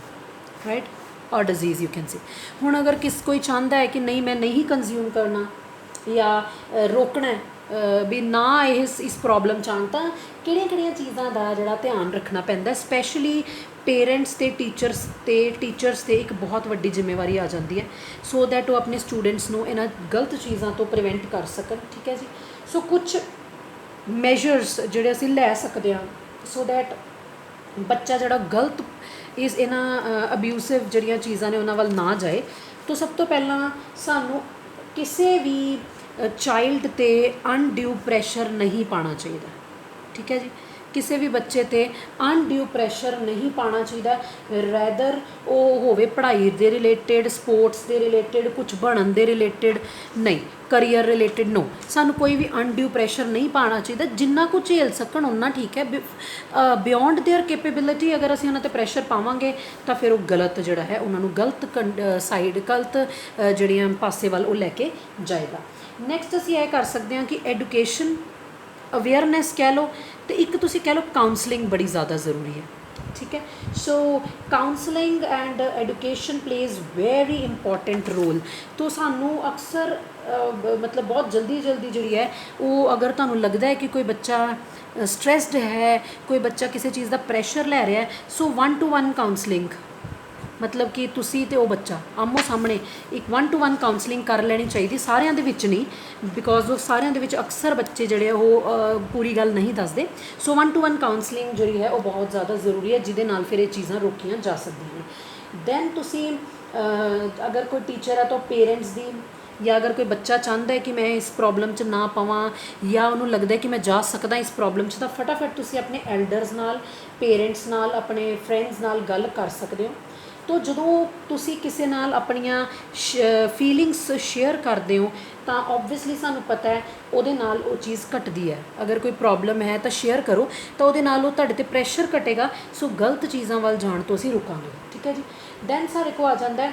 right, or disease you can say. ਹੁਣ ਅਗਰ ਕੋਈ ਚਾਹੁੰਦਾ ਹੈ ਕਿ ਨਹੀਂ ਮੈਂ ਨਹੀਂ ਕੰਜ਼ਿਊਮ ਕਰਨਾ ਜਾਂ ਰੋਕਣਾ ਵੀ ਨਾ ਇਸ ਪ੍ਰੋਬਲਮ 'ਚ ਆਉਣ, ਤਾਂ ਕਿਹੜੀਆਂ ਚੀਜ਼ਾਂ ਦਾ ਜਿਹੜਾ ਧਿਆਨ ਰੱਖਣਾ ਪੈਂਦਾ, ਸਪੈਸ਼ਲੀ ਪੇਰੈਂਟਸ ਅਤੇ ਟੀਚਰਸ 'ਤੇ ਇੱਕ ਬਹੁਤ ਵੱਡੀ ਜ਼ਿੰਮੇਵਾਰੀ ਆ ਜਾਂਦੀ ਹੈ, ਸੋ ਦੈਟ ਉਹ ਆਪਣੇ ਸਟੂਡੈਂਟਸ ਨੂੰ ਇਹਨਾਂ ਗਲਤ ਚੀਜ਼ਾਂ ਤੋਂ ਪ੍ਰੀਵੈਂਟ ਕਰ ਸਕਣ, ਠੀਕ ਹੈ ਜੀ। ਸੋ ਕੁਛ ਮੈਜਰਸ ਜਿਹੜੇ ਅਸੀਂ ਲੈ ਸਕਦੇ ਹਾਂ ਸੋ ਦੈਟ ਬੱਚਾ ਜਿਹੜਾ ਗਲਤ ਇਹਨਾਂ ਅਬਿਊਸਿਵ ਜਿਹੜੀਆਂ ਚੀਜ਼ਾਂ ਨੇ ਉਹਨਾਂ ਵੱਲ ਨਾ ਜਾਏ। ਤਾਂ ਸਭ ਤੋਂ ਪਹਿਲਾਂ ਸਾਨੂੰ ਕਿਸੇ ਵੀ ਚਾਈਲਡ 'ਤੇ ਅਨਡਿਊ ਪ੍ਰੈਸ਼ਰ ਨਹੀਂ ਪਾਉਣਾ ਚਾਹੀਦਾ, ਠੀਕ ਹੈ ਜੀ। ਕਿਸੇ ਵੀ ਬੱਚੇ 'ਤੇ ਅਨਡਿਊ ਪ੍ਰੈਸ਼ਰ ਨਹੀਂ ਪਾਉਣਾ ਚਾਹੀਦਾ, ਰੈਦਰ ਉਹ ਹੋਵੇ ਪੜ੍ਹਾਈ ਦੇ ਰਿਲੇਟਿਡ, ਸਪੋਰਟਸ ਦੇ ਰਿਲੇਟਿਡ, ਕੁਝ ਬਣਨ ਦੇ ਰਿਲੇਟਿਡ ਨਹੀਂ, ਕਰੀਅਰ ਰਿਲੇਟਿਡ ਨੋ, ਸਾਨੂੰ ਕੋਈ ਵੀ ਅਨਡਿਊ ਪ੍ਰੈਸ਼ਰ ਨਹੀਂ ਪਾਉਣਾ ਚਾਹੀਦਾ। ਜਿੰਨਾ ਕੁ ਝੇਲ ਸਕਣ ਓਨਾ ਠੀਕ ਹੈ, ਬਿਯੋਂਡ ਦੇਅਰ ਕੈਪੇਬਿਲਿਟੀ ਅਗਰ ਅਸੀਂ ਉਹਨਾਂ 'ਤੇ ਪ੍ਰੈਸ਼ਰ ਪਾਵਾਂਗੇ ਤਾਂ ਫਿਰ ਉਹ ਗਲਤ ਜਿਹੜਾ ਹੈ ਉਹਨਾਂ ਨੂੰ ਗਲਤ ਗਲਤ ਜਿਹੜੀਆਂ ਪਾਸੇ ਵੱਲ ਉਹ ਲੈ ਕੇ ਜਾਏਗਾ। ਨੈਕਸਟ ਅਸੀਂ ਇਹ ਕਰ ਸਕਦੇ ਹਾਂ ਕਿ ਐਡੂਕੇਸ਼ਨ ਅਵੇਅਰਨੈਸ ਕਹਿ ਲਓ, ਅਤੇ ਇੱਕ ਤੁਸੀਂ ਕਹਿ ਲਓ ਕਾਉਂਸਲਿੰਗ ਬੜੀ ਜ਼ਿਆਦਾ ਜ਼ਰੂਰੀ ਹੈ, ਠੀਕ ਹੈ। So counselling and education plays very important role. ਤਾਂ ਸਾਨੂੰ ਅਕਸਰ ਮਤਲਬ ਬਹੁਤ ਜਲਦੀ ਜਿਹੜੀ ਹੈ ਉਹ ਅਗਰ ਤੁਹਾਨੂੰ ਲੱਗਦਾ ਹੈ ਕਿ ਕੋਈ ਬੱਚਾ ਸਟ੍ਰੈਸਡ ਹੈ, ਕੋਈ ਬੱਚਾ ਕਿਸੇ ਚੀਜ਼ ਦਾ ਪ੍ਰੈਸ਼ਰ ਲੈ ਰਿਹਾ, ਸੋ 1-to-1 ਕਾਉਂਸਲਿੰਗ, ਮਤਲਬ ਕਿ ਤੁਸੀਂ ਅਤੇ ਉਹ ਬੱਚਾ ਆਮੋ ਸਾਹਮਣੇ ਇੱਕ 1-to-1 ਕਾਉਂਸਲਿੰਗ ਕਰ ਲੈਣੀ ਚਾਹੀਦੀ, ਸਾਰਿਆਂ ਦੇ ਵਿੱਚ ਨਹੀਂ, ਬਿਕੋਜ਼ ਉਹ ਸਾਰਿਆਂ ਦੇ ਵਿੱਚ ਅਕਸਰ ਬੱਚੇ ਜਿਹੜੇ ਉਹ ਪੂਰੀ ਗੱਲ ਨਹੀਂ ਦੱਸਦੇ। ਸੋ 1-to-1 ਕਾਉਂਸਲਿੰਗ ਜਿਹੜੀ ਹੈ ਉਹ ਬਹੁਤ ਜ਼ਿਆਦਾ ਜ਼ਰੂਰੀ ਹੈ, ਜਿਹਦੇ ਨਾਲ ਫਿਰ ਇਹ ਚੀਜ਼ਾਂ ਰੋਕੀਆਂ ਜਾ ਸਕਦੀਆਂ ਨੇ। ਦੈਨ ਤੁਸੀਂ ਅਗਰ ਕੋਈ ਟੀਚਰ ਹੈ ਤਾਂ ਪੇਰੈਂਟਸ ਦੀ, ਜਾਂ ਅਗਰ ਕੋਈ ਬੱਚਾ ਚਾਹੁੰਦਾ ਹੈ ਕਿ ਮੈਂ ਇਸ ਪ੍ਰੋਬਲਮ 'ਚ ਨਾ ਪਵਾਂ ਜਾਂ ਉਹਨੂੰ ਲੱਗਦਾ ਕਿ ਮੈਂ ਜਾ ਸਕਦਾ ਇਸ ਪ੍ਰੋਬਲਮ 'ਚ, ਤਾਂ ਫਟਾਫਟ ਤੁਸੀਂ ਆਪਣੇ ਐਲਡਰਸ ਨਾਲ, ਪੇਰੈਂਟਸ ਨਾਲ, ਆਪਣੇ ਫਰੈਂਡਸ ਨਾਲ ਗੱਲ ਕਰ ਸਕਦੇ ਹੋ। ਤਾਂ ਜਦੋਂ ਤੁਸੀਂ ਕਿਸੇ ਨਾਲ ਆਪਣੀਆਂ ਫੀਲਿੰਗਸ ਸ਼ੇਅਰ ਕਰਦੇ ਹੋ ਤਾਂ ਓਬਵੀਅਸਲੀ ਸਾਨੂੰ ਪਤਾ ਹੈ ਉਹਦੇ ਨਾਲ ਉਹ ਚੀਜ਼ ਘਟਦੀ ਹੈ। ਅਗਰ ਕੋਈ ਪ੍ਰੋਬਲਮ ਹੈ ਤਾਂ ਸ਼ੇਅਰ ਕਰੋ, ਤਾਂ ਉਹਦੇ ਨਾਲ ਉਹ ਤੁਹਾਡੇ 'ਤੇ ਪ੍ਰੈਸ਼ਰ ਘਟੇਗਾ, ਸੋ ਗਲਤ ਚੀਜ਼ਾਂ ਵੱਲ ਜਾਣ ਤੋਂ ਅਸੀਂ ਰੁਕਾਂਗੇ, ਠੀਕ ਹੈ ਜੀ। ਦੈਨ ਸਾਡੇ ਕੋਲ ਆ ਜਾਂਦਾ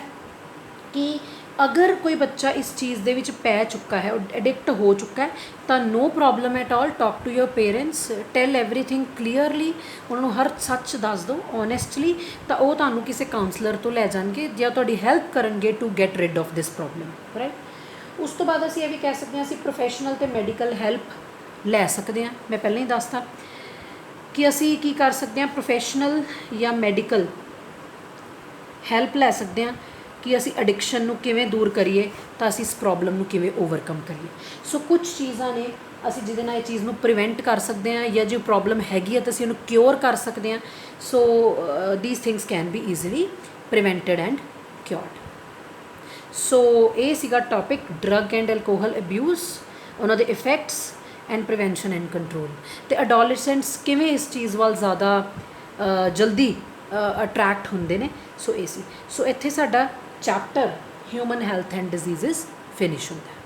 ਕਿ ਅਗਰ ਕੋਈ ਬੱਚਾ ਇਸ ਚੀਜ਼ ਦੇ ਵਿੱਚ ਪੈ ਚੁੱਕਾ ਹੈ, ਉਹ ਐਡਿਕਟ ਹੋ ਚੁੱਕਾ ਹੈ, ਤਾਂ no problem at all, talk to your parents, tell everything clearly, ਉਹਨਾਂ ਨੂੰ ਹਰ ਸੱਚ ਦੱਸ ਦਿਓ ਓਨੈਸਟਲੀ, ਤਾਂ ਉਹ ਤੁਹਾਨੂੰ ਕਿਸੇ ਕਾਉਂਸਲਰ ਤੋਂ ਲੈ ਜਾਣਗੇ ਜਾਂ ਤੁਹਾਡੀ ਹੈਲਪ ਕਰਨਗੇ to get rid of this problem, right. ਉਸ ਤੋਂ ਬਾਅਦ ਅਸੀਂ ਇਹ ਵੀ ਕਹਿ ਸਕਦੇ ਹਾਂ ਅਸੀਂ ਪ੍ਰੋਫੈਸ਼ਨਲ ਅਤੇ ਮੈਡੀਕਲ ਹੈਲਪ ਲੈ ਸਕਦੇ ਹਾਂ। ਮੈਂ ਪਹਿਲਾਂ ਹੀ ਦੱਸਤਾ ਕਿ ਅਸੀਂ ਕੀ ਕਰ ਸਕਦੇ ਹਾਂ, ਪ੍ਰੋਫੈਸ਼ਨਲ ਜਾਂ ਮੈਡੀਕਲ ਹੈਲਪ ਲੈ ਸਕਦੇ ਹਾਂ ਕਿ ਅਸੀਂ ਐਡਿਕਸ਼ਨ ਨੂੰ ਕਿਵੇਂ ਦੂਰ ਕਰੀਏ, ਤਾਂ ਅਸੀਂ ਇਸ ਪ੍ਰੋਬਲਮ ਨੂੰ ਕਿਵੇਂ ਓਵਰਕਮ ਕਰੀਏ। ਸੋ ਕੁਝ ਚੀਜ਼ਾਂ ਨੇ ਅਸੀਂ ਜਿਹਦੇ ਨਾਲ ਇਹ ਚੀਜ਼ ਨੂੰ ਪ੍ਰੀਵੈਂਟ ਕਰ ਸਕਦੇ ਹਾਂ, ਜਾਂ ਜੇ ਪ੍ਰੋਬਲਮ ਹੈਗੀ ਹੈ ਤਾਂ ਅਸੀਂ ਉਹਨੂੰ ਕਿਉਰ ਕਰ ਸਕਦੇ ਹਾਂ। So these things can be easily prevented and cured. So ਇਹ ਸੀਗਾ topic drug and alcohol abuse, ਉਹਨਾਂ ਦੇ effects and prevention and control, ਅਤੇ ਅਡੋਲੈਸੈਂਟਸ ਕਿਵੇਂ ਇਸ ਚੀਜ਼ ਵੱਲ ਜ਼ਿਆਦਾ ਜਲਦੀ ਅਟਰੈਕਟ ਹੁੰਦੇ ਨੇ। ਸੋ ਇਹ ਸੀ। ਸੋ ਇੱਥੇ ਸਾਡਾ chapter human health and diseases finish ਹੁੰਦਾ ਹੈ।